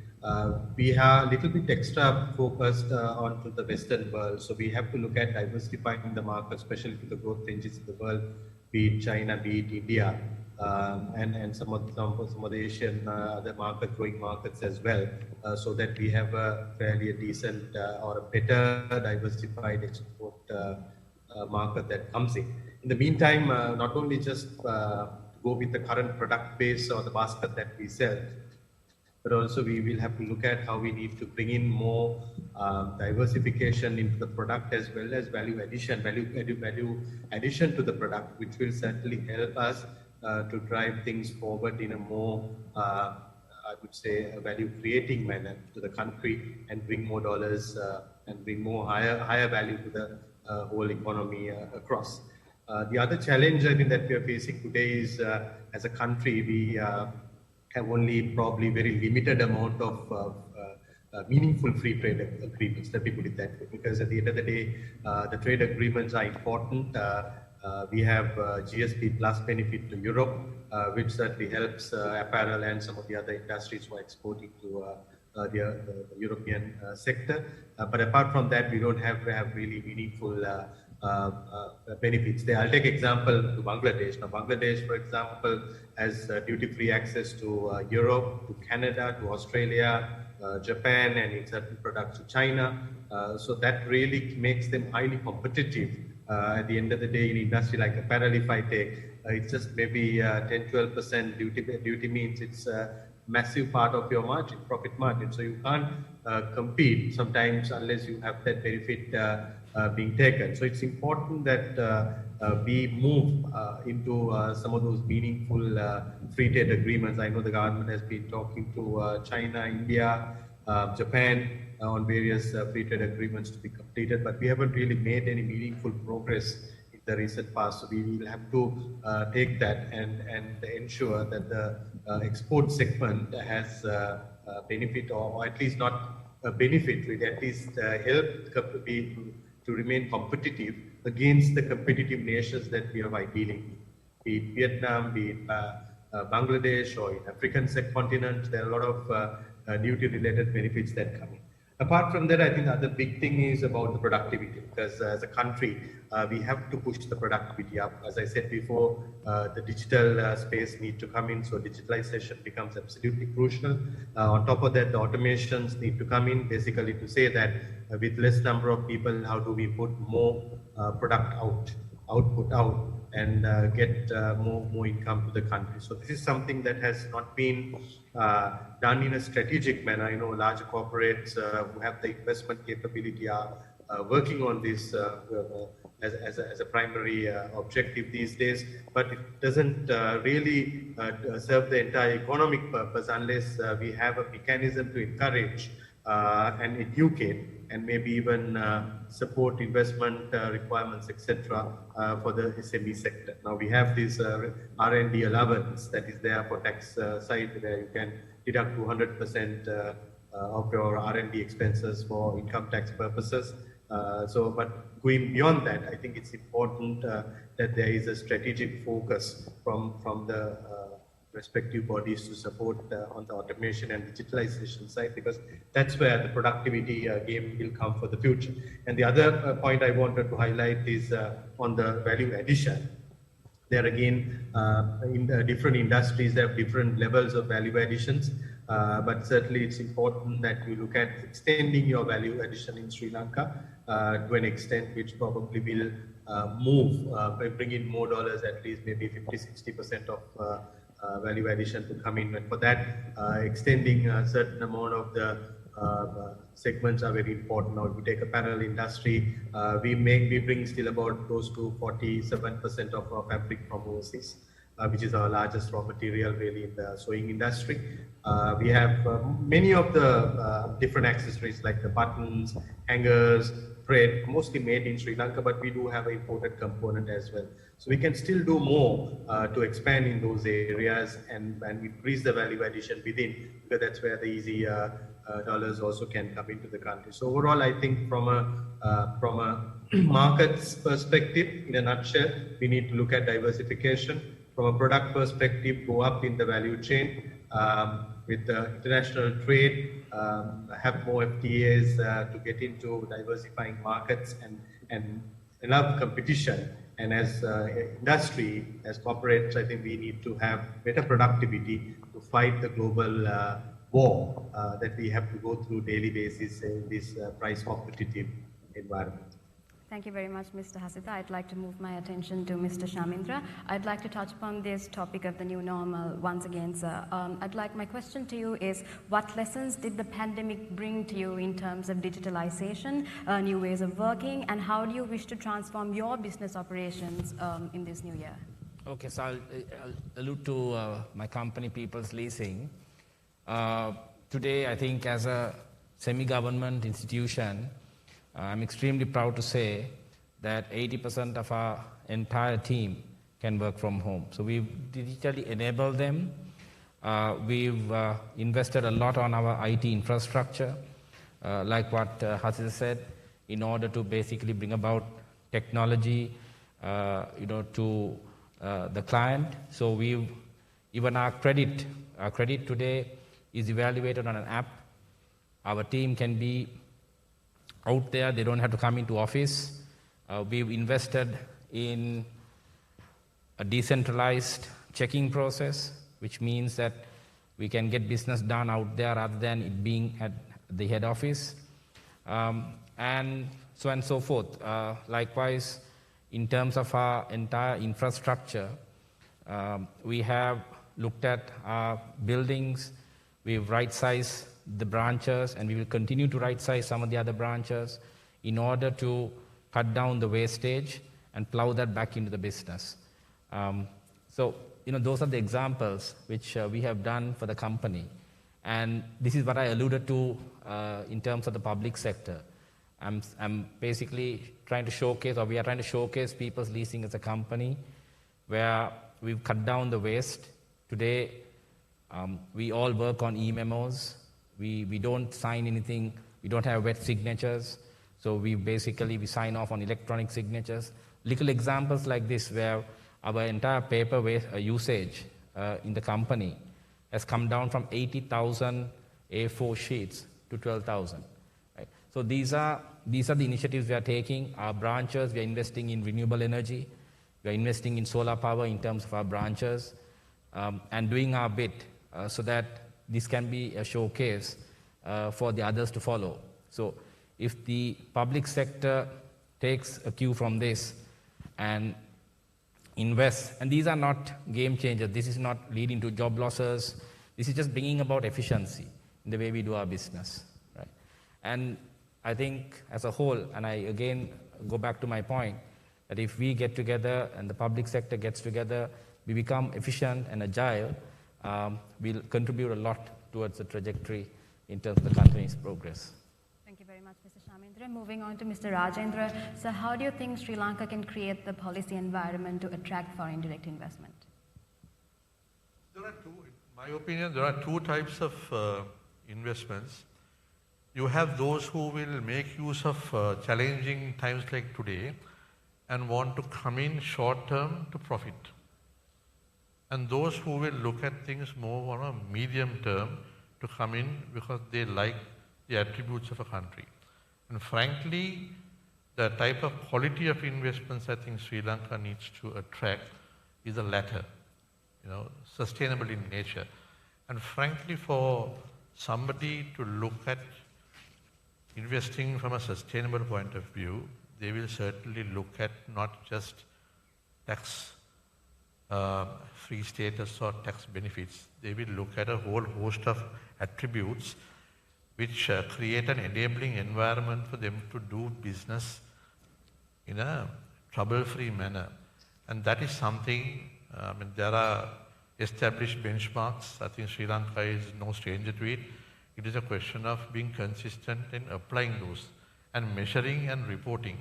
we are a little bit extra focused onto the Western world. So we have to look at diversifying the market, especially to the growth engines in the world, be it China, be it India, and some of the Asian other growing markets as well, so that we have a fairly decent or a better diversified export market that comes in. In the meantime, not only just go with the current product base or the basket that we sell, but also we will have to look at how we need to bring in more diversification into the product, as well as value addition to the product, which will certainly help us to drive things forward in a more, I would say, a value creating manner to the country, and bring more dollars and bring more higher value to the whole economy across. The other challenge I think that we are facing today is, as a country, we have only probably very limited amount of meaningful free trade agreements, let me put it that way, because at the end of the day, the trade agreements are important. We have GSP plus benefit to Europe, which certainly helps apparel and some of the other industries who are exporting to the European sector. But apart from that, we don't have really meaningful benefits. I'll take example to Bangladesh. Now, Bangladesh, for example, has duty-free access to Europe, to Canada, to Australia, Japan, and in certain products to China. So that really makes them highly competitive. At the end of the day, in industry like apparel, if I take, it's just maybe 10-12% duty means it's a massive part of your margin, profit margin. So you can't compete sometimes unless you have that benefit being taken. So it's important that we move into some of those meaningful free trade agreements. I know the government has been talking to China, India, Japan on various free trade agreements to be completed, but we haven't really made any meaningful progress in the recent past. So we will have to take that and ensure that the export segment has benefit, or at least not a benefit, will at least help to remain competitive against the competitive nations that we are dealing with, be it Vietnam, be it Bangladesh, or in African subcontinent. There are a lot of duty-related benefits that come in. Apart from that, I think the other big thing is about the productivity, because as a country, we have to push the productivity up. As I said before, the digital space need to come in, so digitalization becomes absolutely crucial. On top of that, the automations need to come in, basically to say that with less number of people, how do we put more output out, and get more income to the country. So this is something that has not been done in a strategic manner. You know, larger corporates who have the investment capability are working on this as a primary objective these days, but it doesn't really serve the entire economic purpose unless we have a mechanism to encourage and educate and maybe even support investment requirements, etc., for the SME sector. Now we have this R&D allowance that is there for tax side, where you can deduct 200% of your R&D expenses for income tax purposes. But going beyond that, I think it's important that there is a strategic focus from the respective bodies to support on the automation and digitalization side, because that's where the productivity game will come for the future. And the other point I wanted to highlight is on the value addition. There again, in the different industries, there are different levels of value additions, but certainly it's important that you look at extending your value addition in Sri Lanka to an extent which probably will bring in more dollars, at least maybe 50-60% of value addition to come in. And for that, extending a certain amount of the segments are very important. Now, if you take apparel industry, we bring still about close to 47% of our fabric from overseas, which is our largest raw material really in the sewing industry. We have many of the different accessories like the buttons, hangers, thread, mostly made in Sri Lanka, but we do have an imported component as well. So we can still do more to expand in those areas and increase the value addition within, because that's where the easy dollars also can come into the country. So overall, I think from a markets perspective, in a nutshell, we need to look at diversification. From a product perspective, go up in the value chain with the international trade, have more FTAs to get into diversifying markets and enough competition. And as industry, as corporates, I think we need to have better productivity to fight the global war that we have to go through daily basis in this price competitive environment. Thank you very much, Mr. Hasitha. I'd like to move my attention to Mr. Shamindra. I'd like to touch upon this topic of the new normal once again, sir. My question to you is, what lessons did the pandemic bring to you in terms of digitalization, new ways of working, and how do you wish to transform your business operations in this new year? Okay, so I'll allude to my company, People's Leasing. Today, I think as a semi-government institution, I'm extremely proud to say that 80% of our entire team can work from home. So we've digitally enabled them. We've invested a lot on our IT infrastructure, like what Hasitha said, in order to basically bring about technology, to the client. So even our credit today is evaluated on an app. Our team can be out there, they don't have to come into office. We've invested in a decentralized checking process, which means that we can get business done out there rather than it being at the head office, and so on and so forth. Likewise, in terms of our entire infrastructure, we have looked at our buildings, we've right-sized the branches, and we will continue to right-size some of the other branches in order to cut down the wastage and plow that back into the business. So, those are the examples which we have done for the company. And this is what I alluded to in terms of the public sector. I'm basically trying to showcase, or we are trying to showcase People's Leasing as a company where we've cut down the waste. Today, we all work on e-memos. We don't sign anything, we don't have wet signatures, so we sign off on electronic signatures. Little examples like this where our entire paper usage in the company has come down from 80,000 A4 sheets to 12,000. So these are the initiatives we are taking. Our branches, we are investing in renewable energy. We are investing in solar power in terms of our branches, and doing our bit so that this can be a showcase for the others to follow. So if the public sector takes a cue from this and invest, and these are not game changers, this is not leading to job losses, this is just bringing about efficiency in the way we do our business, right? And I think as a whole, and I again go back to my point, that if we get together and the public sector gets together, we become efficient and agile, we'll contribute a lot towards the trajectory in terms of the country's progress. Thank you very much, Mr. Shamindra. Moving on to Mr. Rajendra. So how do you think Sri Lanka can create the policy environment to attract foreign direct investment? There are two, in my opinion, there are two types of investments. You have those who will make use of challenging times like today and want to come in short term to profit. And those who will look at things more on a medium term to come in because they like the attributes of a country. And frankly, the type of quality of investments I think Sri Lanka needs to attract is the latter, sustainable in nature. And frankly, for somebody to look at investing from a sustainable point of view, they will certainly look at not just tax free status or tax benefits. They will look at a whole host of attributes which create an enabling environment for them to do business in a trouble-free manner. And that is something, there are established benchmarks. I think Sri Lanka is no stranger to it. It is a question of being consistent in applying those and measuring and reporting.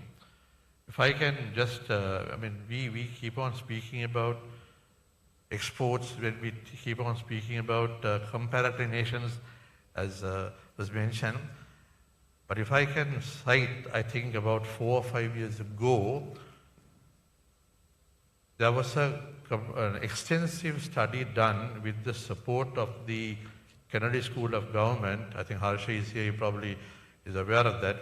If I can just, we keep on speaking about exports, when we keep on speaking about comparative nations, as was mentioned. But if I can cite, I think about 4 or 5 years ago, there was an extensive study done with the support of the Kennedy School of Government. I think Harsha is here, he probably is aware of that,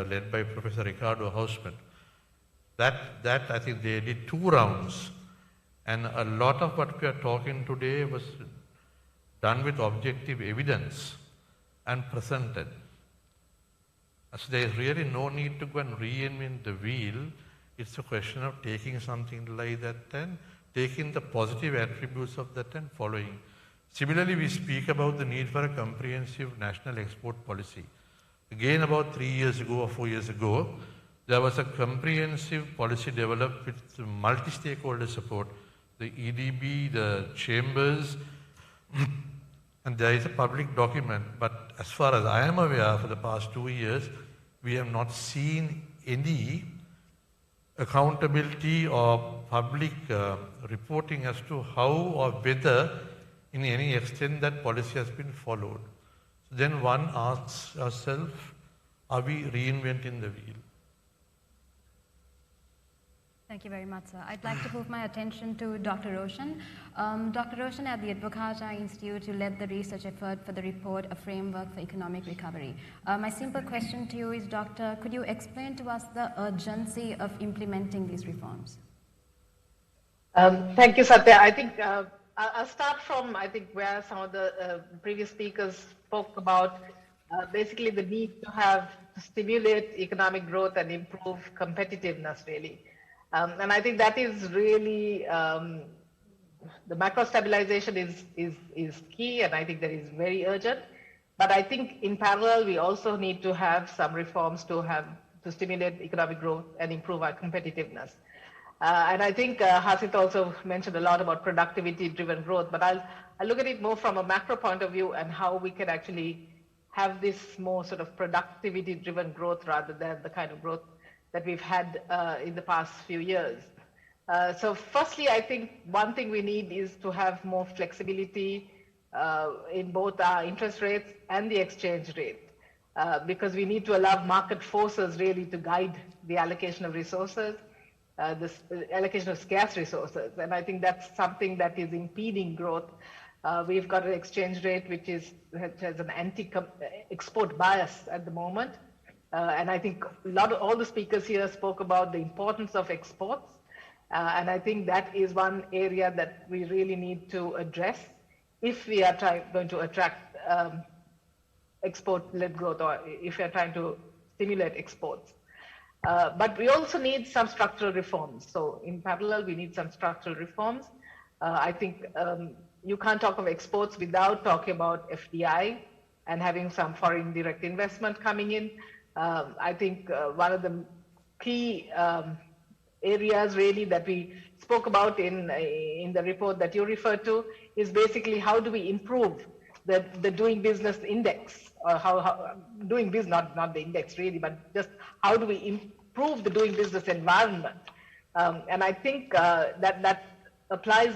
led by Professor Ricardo Hausmann. That I think they did 2 rounds. And a lot of what we are talking today was done with objective evidence and presented. So there is really no need to go and reinvent the wheel. It's a question of taking something like that and taking the positive attributes of that and following. Similarly, we speak about the need for a comprehensive national export policy. Again, about 3 years ago or 4 years ago, there was a comprehensive policy developed with multi-stakeholder support, the EDB, the chambers, and there is a public document. But as far as I am aware, for the past 2 years, we have not seen any accountability or public reporting as to how or whether in any extent that policy has been followed. So then one asks ourselves, are we reinventing the wheel? Thank you very much, sir. I'd like to move my attention to Dr. Roshan. Dr. Roshan at the Advokata Institute, you led the research effort for the report, A Framework for Economic Recovery. My simple question to you is, Doctor, could you explain to us the urgency of implementing these reforms? Thank you, Satya. I think I'll start from, where some of the previous speakers spoke about basically the need to stimulate economic growth and improve competitiveness, really. And I think that is really, the macro stabilization is key, and I think that is very urgent. But I think in parallel, we also need to have some reforms to stimulate economic growth and improve our competitiveness. And I think Hasitha also mentioned a lot about productivity-driven growth, but I'll look at it more from a macro point of view and how we can actually have this more sort of productivity-driven growth rather than the kind of growth that we've had in the past few years. So firstly, I think one thing we need is to have more flexibility in both our interest rates and the exchange rate, because we need to allow market forces really to guide the allocation of resources, the allocation of scarce resources. And I think that's something that is impeding growth. We've got an exchange rate which has an anti-export bias at the moment. And I think all the speakers here spoke about the importance of exports. And I think that is one area that we really need to address if we are going to attract export-led growth, or if we are trying to stimulate exports. But we also need some structural reforms. So in parallel, we need some structural reforms. I think you can't talk of exports without talking about FDI and having some foreign direct investment coming in. I think one of the key areas really that we spoke about in the report that you referred to is basically how do we improve the doing business index, or how doing business, not the index really, but just how do we improve the doing business environment. And I think that applies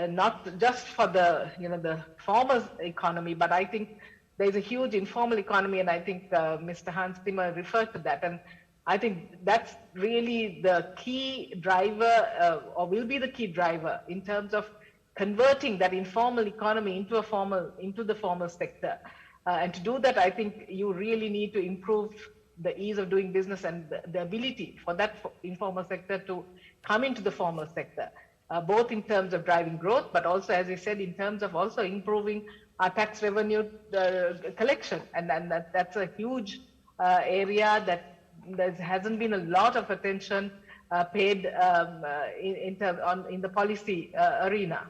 not just for the formal economy, but I think there's a huge informal economy, and I think Mr. Hans Timmer referred to that. And I think that's really the key driver, or will be the key driver in terms of converting that informal economy into the formal sector. And to do that, I think you really need to improve the ease of doing business and the ability for that informal sector to come into the formal sector, both in terms of driving growth, but also, as I said, in terms of also improving our tax revenue collection. And that's a huge area that there hasn't been a lot of attention paid in the policy arena.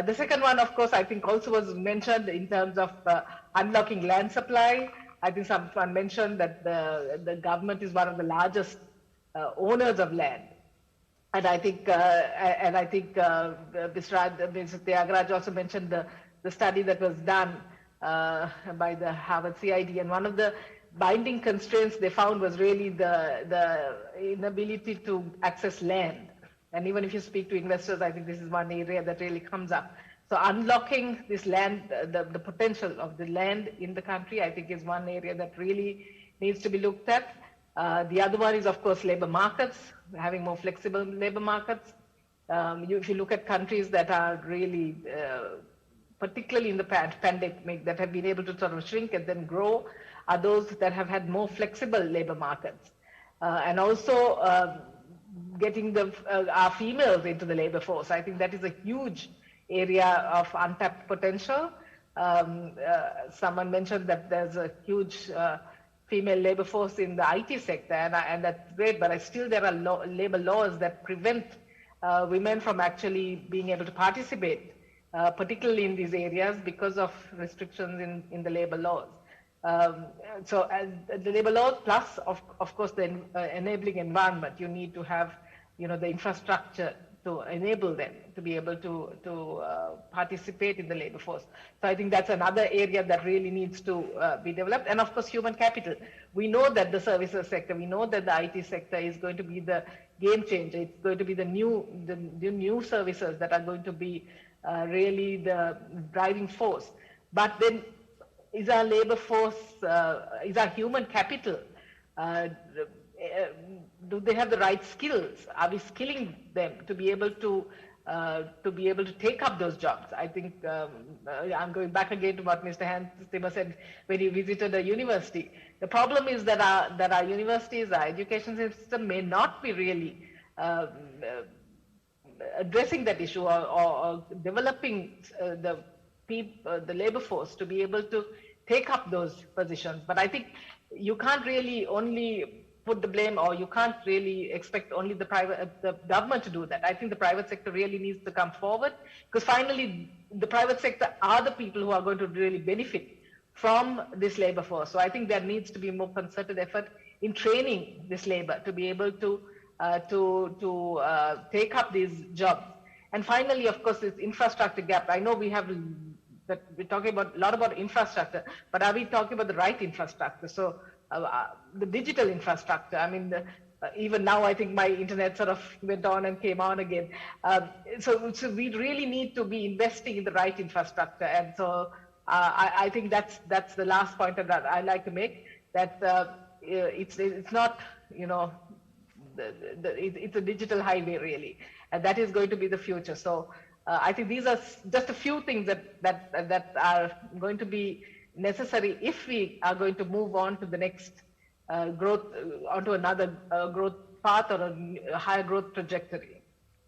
The second one, of course, I think also was mentioned in terms of unlocking land supply. I think someone mentioned that the government is one of the largest owners of land. And I think Mr. Tyagaraja also mentioned the study that was done by the Harvard CID, and one of the binding constraints they found was really the inability to access land. And even if you speak to investors, I think this is one area that really comes up. So unlocking this land, the potential of the land in the country, I think is one area that really needs to be looked at. The other one is, of course, labor markets, having more flexible labor markets. If you look at countries that are really, particularly in the pandemic, that have been able to sort of shrink and then grow, are those that have had more flexible labor markets. And also getting our females into the labor force. I think that is a huge area of untapped potential. Someone mentioned that there's a huge female labor force in the IT sector, and that's great, but still there are labor laws that prevent women from actually being able to participate, particularly in these areas, because of restrictions in the labor laws. So the labor laws plus, of course, the enabling environment, you need to have the infrastructure to enable them to be able to participate in the labor force. So I think that's another area that really needs to be developed. And of course, human capital. We know that the services sector, we know that the IT sector is going to be the game changer. It's going to be the new services that are going to be really the driving force. But then is our labor force, is our human capital, do they have the right skills? Are we skilling them to be able to take up those jobs? I think I'm going back again to what Mr. Hans Timmer said when he visited a university. The problem is that our universities, our education system may not be really addressing that issue or developing the labor force to be able to take up those positions. But I think you can't really only put the blame, or you can't really expect only the government to do that. I think the private sector really needs to come forward, because finally the private sector are the people who are going to really benefit from this labor force. So I think there needs to be more concerted effort in training this labor to be able to take up these jobs. And finally, of course, this infrastructure gap. I know we're talking a lot about infrastructure, but are we talking about the right infrastructure? So the digital infrastructure. I mean, even now, I think my internet sort of went on and came on again. So we really need to be investing in the right infrastructure. And so I think that's the last point that I like to make. That it's not it's a digital highway really, and that is going to be the future. So I think these are just a few things that are going to be necessary if we are going to move on to the next growth onto another growth path or a higher growth trajectory.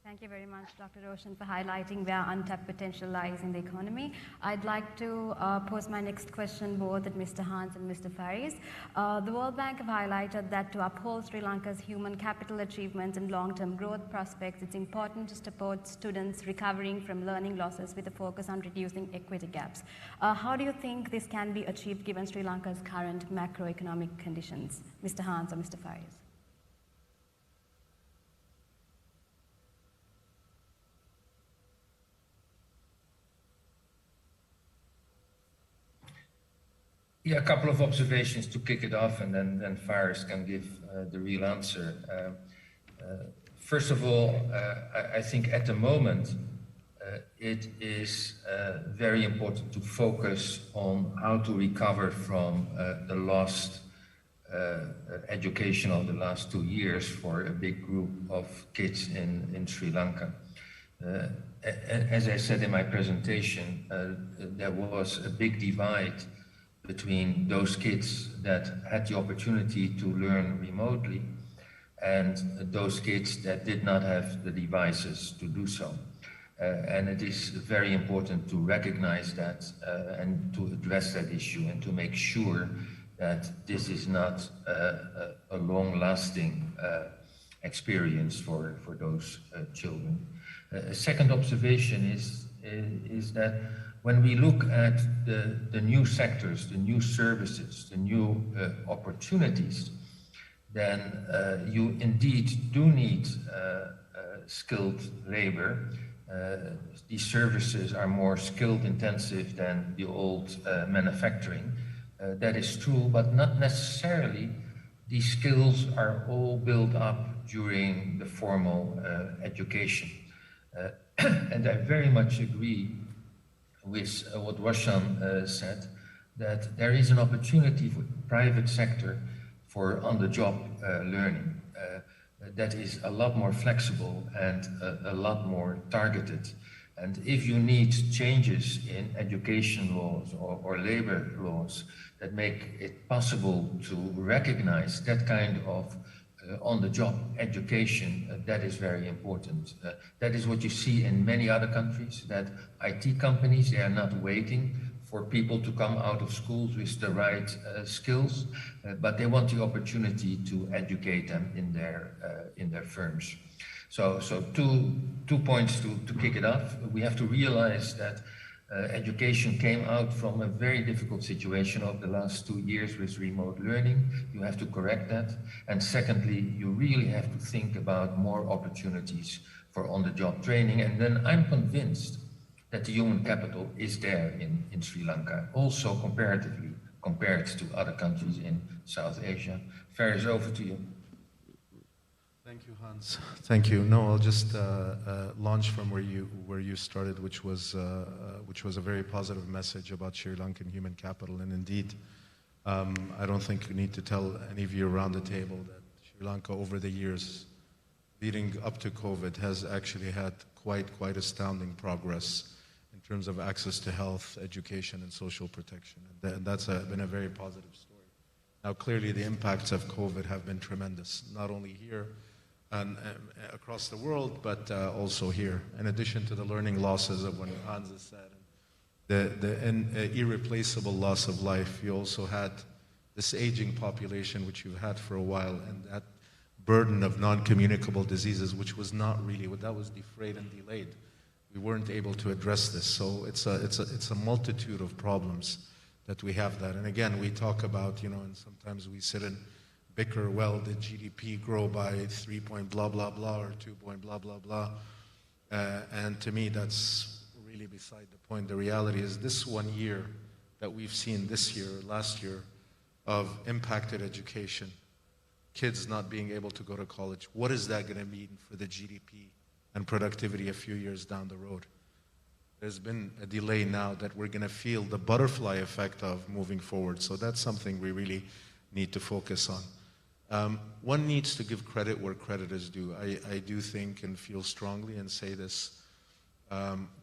Thank you very much, Dr. Roshan, for highlighting where untapped potential lies in the economy. I'd like to pose my next question both at Mr. Hans and Mr. Faris. The World Bank have highlighted that to uphold Sri Lanka's human capital achievements and long-term growth prospects, it's important to support students recovering from learning losses with a focus on reducing equity gaps. How do you think this can be achieved given Sri Lanka's current macroeconomic conditions? Mr. Hans or Mr. Faris? Yeah, a couple of observations to kick it off, and then Faris can give the real answer. First of all, I think at the moment it is very important to focus on how to recover from the lost education of the last 2 years for a big group of kids in Sri Lanka. As I said in my presentation, there was a big divide between those kids that had the opportunity to learn remotely and those kids that did not have the devices to do so. And it is very important to recognize that and to address that issue and to make sure that this is not a long-lasting experience for those children. A second observation is that when we look at the new sectors, the new services, the new opportunities, then you indeed do need skilled labor. These services are more skilled intensive than the old manufacturing. That is true, but not necessarily these skills are all built up during the formal education. And I very much agree with what Roshan said, that there is an opportunity for the private sector for on-the-job learning that is a lot more flexible and a lot more targeted. And if you need changes in education laws or labor laws that make it possible to recognize that kind of on-the-job education, that is very important. That is what you see in many other countries, that IT companies, they are not waiting for people to come out of schools with the right skills, but they want the opportunity to educate them in their firms. So two points to kick it off. We have to realize that education came out from a very difficult situation over the last 2 years with remote learning. You have to correct that. And secondly, you really have to think about more opportunities for on-the-job training. And then I'm convinced that the human capital is there in Sri Lanka, also comparatively compared to other countries in South Asia. Faris, over to you. Thank you, Hans. Thank you. No, I'll just launch from where you started, which was a very positive message about Sri Lankan human capital. And indeed, I don't think you need to tell any of you around the table that Sri Lanka, over the years leading up to COVID, has actually had quite astounding progress in terms of access to health, education, and social protection. And that's been a very positive story. Now, clearly, the impacts of COVID have been tremendous, not only here and across the world, but also here. In addition to the learning losses of what Hans has said, the irreplaceable loss of life, you also had this aging population, which you've had for a while, and that burden of non-communicable diseases, which was not really, that was defrayed and delayed. We weren't able to address this. So it's a multitude of problems that we have that. And again, we talk about, and sometimes we sit and bicker, well, did GDP grow by 3 point blah, blah, blah, or 2 point blah, blah, blah. And to me, that's really beside the point. The reality is this 1 year that we've seen this year, last year, of impacted education, kids not being able to go to college, what is that going to mean for the GDP and productivity a few years down the road? There's been a delay now that we're going to feel the butterfly effect of moving forward. So that's something we really need to focus on. One needs to give credit where credit is due. I do think and feel strongly and say this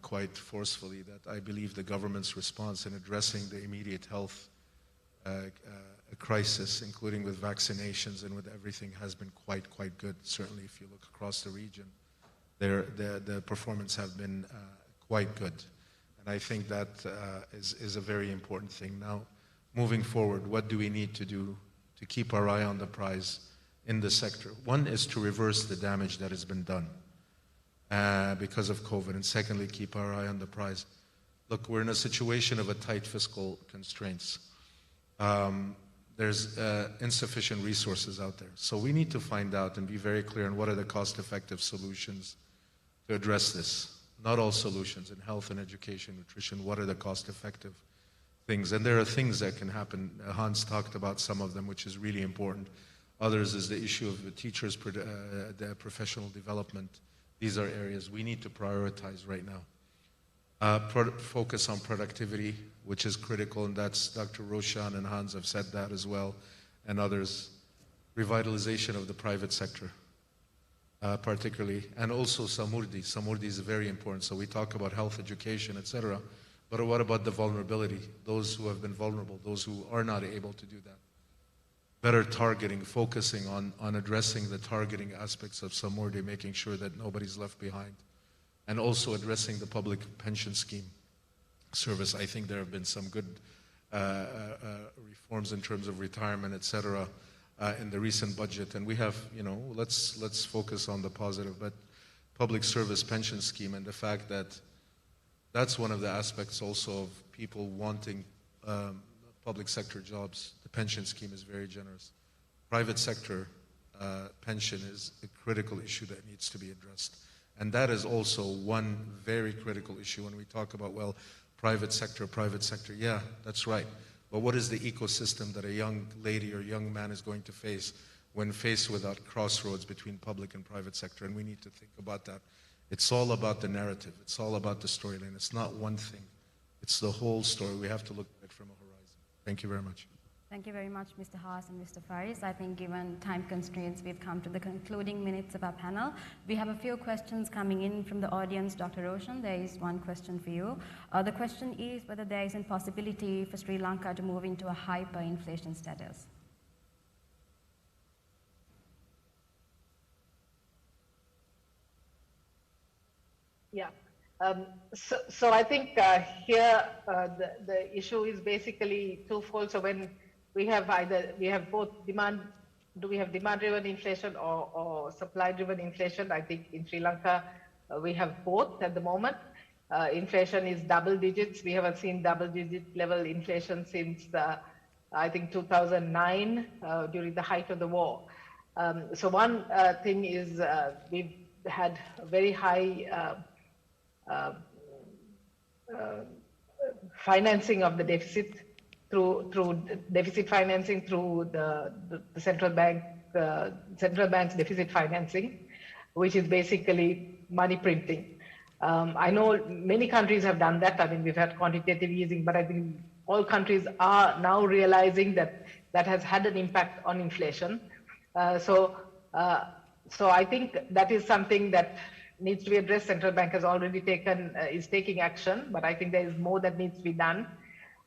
quite forcefully that I believe the government's response in addressing the immediate health crisis, including with vaccinations and with everything, has been quite good. Certainly, if you look across the region, the performance have been quite good. And I think that is a very important thing. Now, moving forward, what do we need to do to keep our eye on the prize in the sector? One is to reverse the damage that has been done because of COVID, and secondly, keep our eye on the prize. Look, we're in a situation of a tight fiscal constraints. There's insufficient resources out there. So we need to find out and be very clear on what are the cost-effective solutions to address this. Not all solutions in health and education, nutrition, what are the cost-effective things? And there are things that can happen. Hans talked about some of them, which is really important. Others is the issue of the teachers' the professional development. These are areas we need to prioritize right now. Focus on productivity, which is critical, and that's Dr. Roshan and Hans have said that as well, and others. Revitalization of the private sector, particularly, and also Samurdi. Samurdi is very important. So we talk about health, education, etc. But what about the vulnerability? Those who have been vulnerable, those who are not able to do that. Better targeting, focusing on addressing the targeting aspects of Samurdi, making sure that nobody's left behind. And also addressing the public pension scheme service. I think there have been some good reforms in terms of retirement, etc., in the recent budget. And we have, let's focus on the positive. But public service pension scheme and the fact that that's one of the aspects also of people wanting public sector jobs. The pension scheme is very generous. Private sector pension is a critical issue that needs to be addressed. And that is also one very critical issue when we talk about, well, private sector, yeah, that's right. But what is the ecosystem that a young lady or young man is going to face when faced with that crossroads between public and private sector? And we need to think about that. It's all about the narrative. It's all about the storyline. It's not one thing. It's the whole story. We have to look at it from a horizon. Thank you very much. Thank you very much, Mr. Haas and Mr. Faris. I think given time constraints, we've come to the concluding minutes of our panel. We have a few questions coming in from the audience. Dr. Roshan, there is one question for you. The question is whether there is a possibility for Sri Lanka to move into a hyperinflation status. Yeah. So I think here the issue is basically twofold. So when we have both demand-driven inflation or supply-driven inflation. I think in Sri Lanka we have both at the moment. Inflation is double digits. We haven't seen double-digit level inflation since I think 2009 during the height of the war. So one thing is we've had very high financing of the deficit through deficit financing through the central bank's deficit financing, which is basically money printing. I know many countries have done that. I mean, we've had quantitative easing, but I think all countries are now realizing that that has had an impact on inflation. So I think that is something that needs to be addressed. Central bank has already is taking action, but I think there is more that needs to be done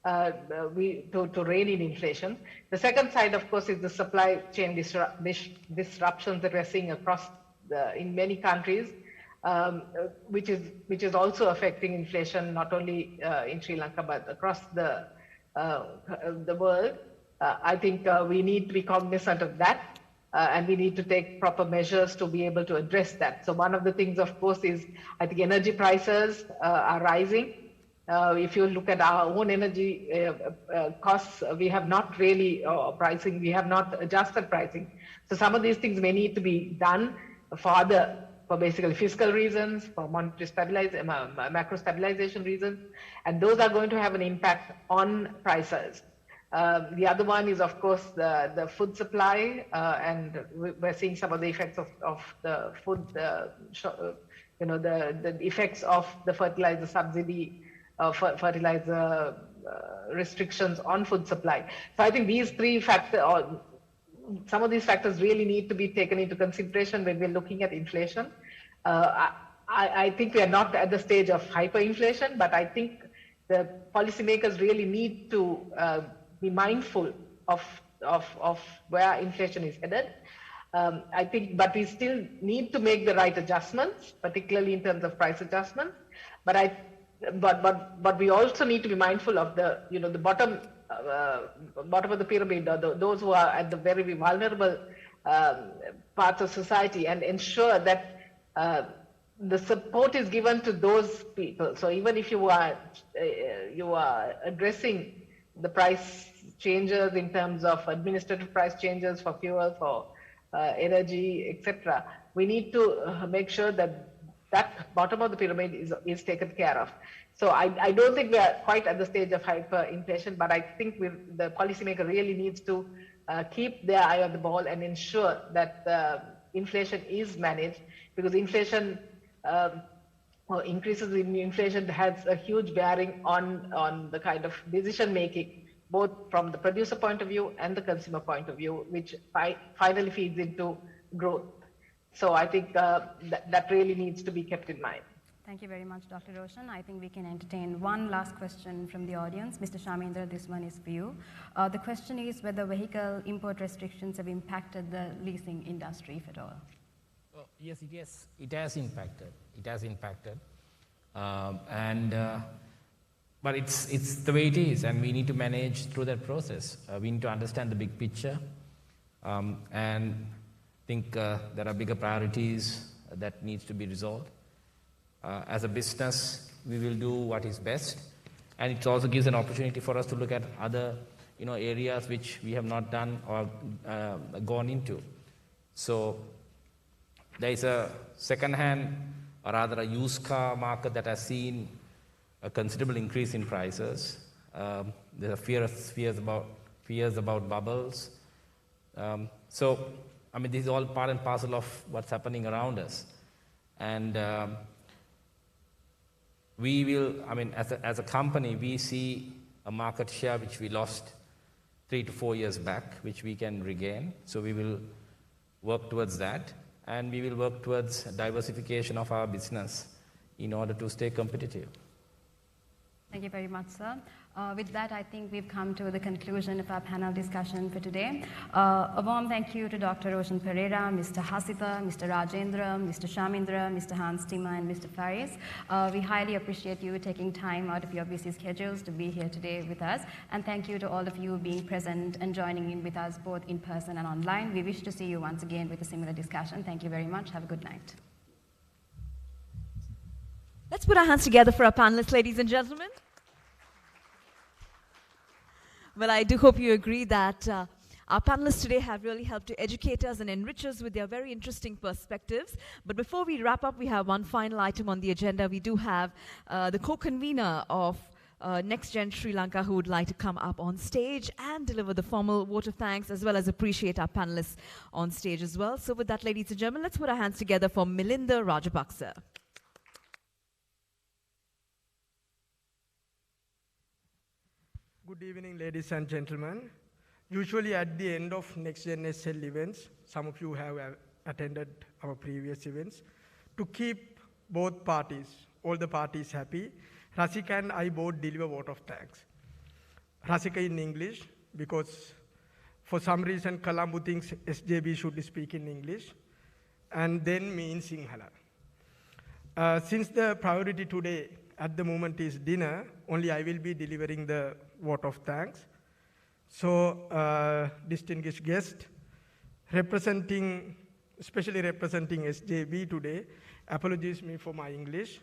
to rein in inflation. The second side, of course, is the supply chain disruptions that we're seeing across in many countries, which is also affecting inflation not only in Sri Lanka but across the world. I think we need to be cognizant of that. And we need to take proper measures to be able to address that. So one of the things, of course, is I think energy prices are rising. If you look at our own energy costs, we have not really pricing. We have not adjusted pricing. So some of these things may need to be done for basically fiscal reasons, for monetary stabilization, macro stabilization reasons, and those are going to have an impact on prices. The other one is, of course, the food supply, and we're seeing some of the effects of the food, the effects of the fertilizer subsidy, fertilizer restrictions on food supply. So I think these three factors, or some of these factors, really need to be taken into consideration when we're looking at inflation. I think we are not at the stage of hyperinflation, but I think the policymakers really need to be mindful of of where inflation is headed. I think, but we still need to make the right adjustments, particularly in terms of price adjustments. But we also need to be mindful of the the bottom of the pyramid, or those who are at the very vulnerable parts of society, and ensure that the support is given to those people. So even if you are addressing the price changes in terms of administrative price changes for fuel, for energy, etc., we need to make sure that that bottom of the pyramid is taken care of. So I don't think we are quite at the stage of hyperinflation, but I think the policymaker really needs to keep their eye on the ball and ensure that inflation is managed, because inflation or increases in inflation has a huge bearing on the kind of decision making, both from the producer point of view and the consumer point of view, which finally feeds into growth. So I think that really needs to be kept in mind. Thank you very much, Dr. Roshan. I think we can entertain one last question from the audience. Mr. Shamindra, this one is for you. The question is whether vehicle import restrictions have impacted the leasing industry, if at all. Oh, yes, it has impacted. It has impacted. But it's the way it is, and we need to manage through that process. We need to understand the big picture, and think there are bigger priorities that needs to be resolved. As a business, we will do what is best, and it also gives an opportunity for us to look at other areas which we have not done or gone into. So there is a second-hand, or rather a used car market that has seen a considerable increase in prices. There are fears about bubbles. So, I mean, this is all part and parcel of what's happening around us. And we will, I mean, as a company, we see a market share which we lost 3 to 4 years back, which we can regain. So we will work towards that, and we will work towards diversification of our business in order to stay competitive. Thank you very much, sir. With that, I think we've come to the conclusion of our panel discussion for today. A warm thank you to Dr. Roshan Perera, Mr. Hasitha, Mr. Rajendra, Mr. Shamindra, Mr. Hans Timmer, and Mr. Faris. We highly appreciate you taking time out of your busy schedules to be here today with us. And thank you to all of you being present and joining in with us both in person and online. We wish to see you once again with a similar discussion. Thank you very much. Have a good night. Let's put our hands together for our panelists, ladies and gentlemen. Well, I do hope you agree that our panelists today have really helped to educate us and enrich us with their very interesting perspectives. But before we wrap up, we have one final item on the agenda. We do have the co-convener of NextGen Sri Lanka who would like to come up on stage and deliver the formal vote of thanks, as well as appreciate our panelists on stage as well. So with that, ladies and gentlemen, let's put our hands together for Milinda Rajapaksa. Good evening, ladies and gentlemen. Usually at the end of NextGenSL events, some of you have attended our previous events, to keep both parties, all the parties happy, Rasika and I both deliver vote of thanks. Rasika in English, because for some reason Colombo thinks SJB should speak in English, and then me in Sinhala. Since the priority today at the moment is dinner, only I will be delivering the vote of thanks. So, distinguished guest, especially representing SJB today, apologies me for my English.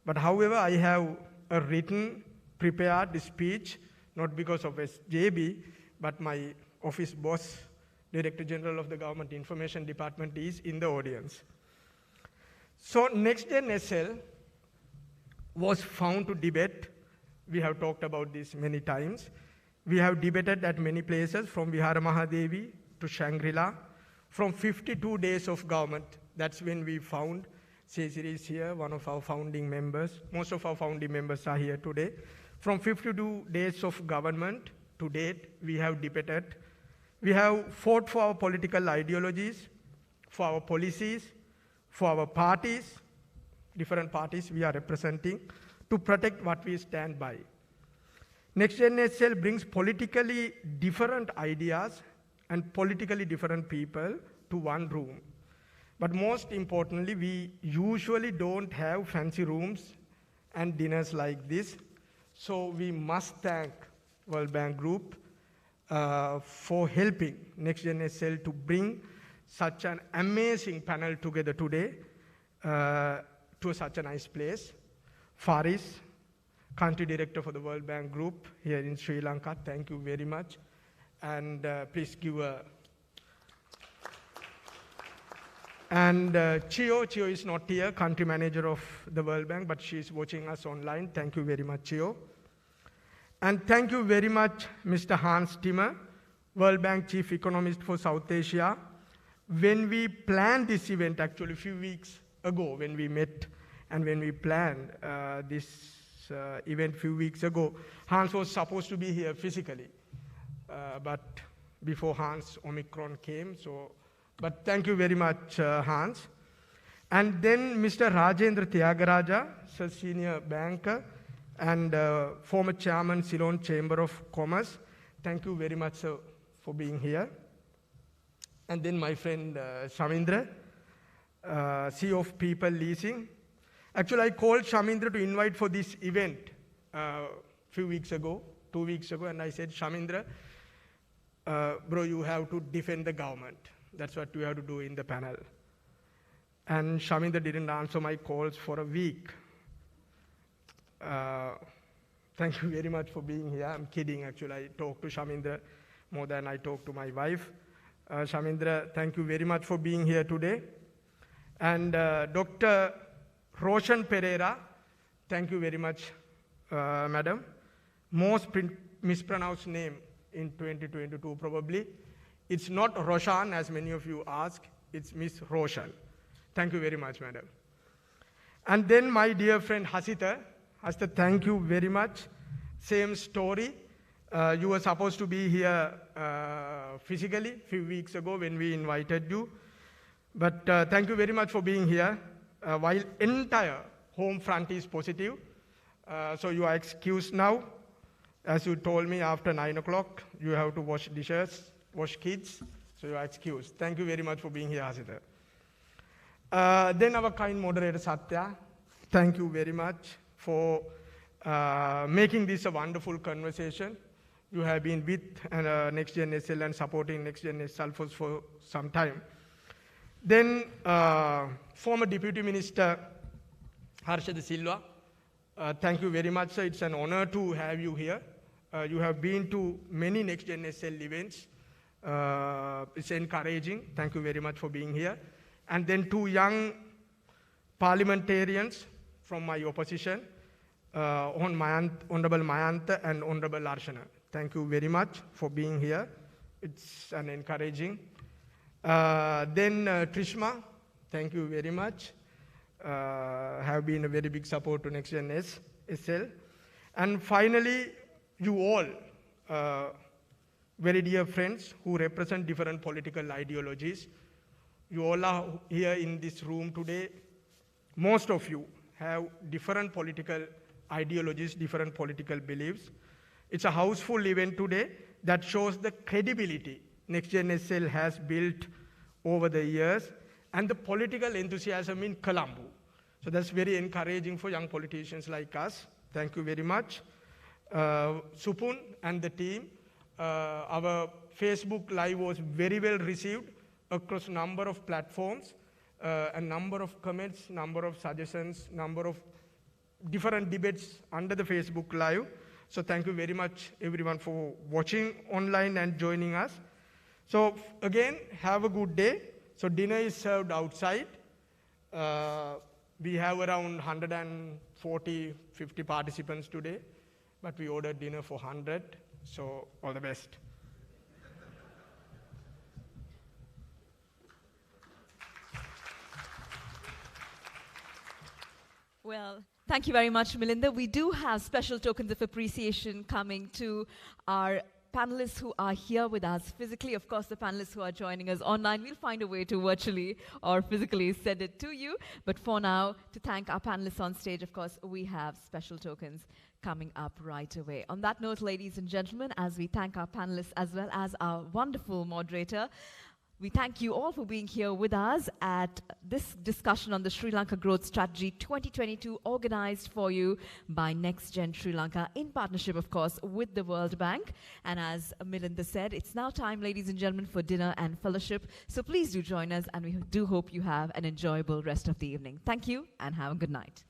But however, I have a written, prepared speech, not because of SJB, but my office boss, Director General of the Government Information Department, is in the audience. So, NextGenSL was found to debate. We have talked about this many times. We have debated at many places, from Vihara Mahadevi to Shangri-La, from 52 days of government. That's when we found, Cecily is here, one of our founding members. Most of our founding members are here today. From 52 days of government to date, we have debated. We have fought for our political ideologies, for our policies, for our parties, different parties we are representing, to protect what we stand by. NextGenSL brings politically different ideas and politically different people to one room. But most importantly, we usually don't have fancy rooms and dinners like this. So we must thank World Bank Group for helping NextGenSL to bring such an amazing panel together today to such a nice place. Faris, Country Director for the World Bank Group here in Sri Lanka, thank you very much. And please give a... And Chio is not here, Country Manager of the World Bank, but she's watching us online. Thank you very much, Chio. And thank you very much, Mr. Hans Timmer, World Bank Chief Economist for South Asia. When we planned this event, actually a few weeks ago, when we met and when we planned this event a few weeks ago, Hans was supposed to be here physically. But before Hans, Omicron came. But thank you very much, Hans. And then Mr. Rajendra Tyagaraja, senior banker and former chairman, Ceylon Chamber of Commerce. Thank you very much, sir, for being here. And then my friend Shaminda, CEO of People Leasing. Actually, I called Shaminda to invite for this event a few weeks ago, 2 weeks ago, and I said, Shaminda, bro, you have to defend the government. That's what you have to do in the panel. And Shaminda didn't answer my calls for a week. Thank you very much for being here. I'm kidding, actually. I talked to Shaminda more than I talked to my wife. Shaminda, thank you very much for being here today. And Dr. Roshan Perera, thank you very much, madam. Most mispronounced name in 2022, probably. It's not Roshan, as many of you ask. It's Miss Roshan. Thank you very much, madam. And then my dear friend Hasitha. Hasitha, thank you very much. Same story. You were supposed to be here physically a few weeks ago when we invited you. But thank you very much for being here. While entire home front is positive, so you are excused now. As you told me, after 9 o'clock, you have to wash dishes, wash kids, so you are excused. Thank you very much for being here, Hasitha. Then our kind moderator, Satya, thank you very much for making this a wonderful conversation. You have been with NextGenSL and supporting NextGenSL for some time. Then former Deputy Minister Harshada Silva, thank you very much, sir. It's an honor to have you here. You have been to many NextGenSL events. It's encouraging. Thank you very much for being here. And then 2 young parliamentarians from my opposition, Honorable Mayantha and Honorable Arshana. Thank you very much for being here. It's an encouraging. Then Trishma, thank you very much. Have been a very big support to NextGenSL. And finally, you all, very dear friends who represent different political ideologies. You all are here in this room today. Most of you have different political ideologies, different political beliefs. It's a houseful event today that shows the credibility NextGenSL has built over the years and the political enthusiasm in Colombo. So that's very encouraging for young politicians like us. Thank you very much. Supun and the team, our Facebook Live was very well received across a number of platforms, a number of comments, number of suggestions, number of different debates under the Facebook Live. So thank you very much, everyone, for watching online and joining us. So again, have a good day. So dinner is served outside. We have around 140, 50 participants today, but we ordered dinner for 100. So all the best. Well, thank you very much, Melinda. We do have special tokens of appreciation coming to our panelists who are here with us physically, of course, the panelists who are joining us online, we'll find a way to virtually or physically send it to you. But for now, to thank our panelists on stage, of course, we have special tokens coming up right away. On that note, ladies and gentlemen, as we thank our panelists as well as our wonderful moderator, we thank you all for being here with us at this discussion on the Sri Lanka Growth Strategy 2022, organized for you by NextGen Sri Lanka in partnership, of course, with the World Bank. And as Melinda said, it's now time, ladies and gentlemen, for dinner and fellowship. So please do join us, and we do hope you have an enjoyable rest of the evening. Thank you, and have a good night.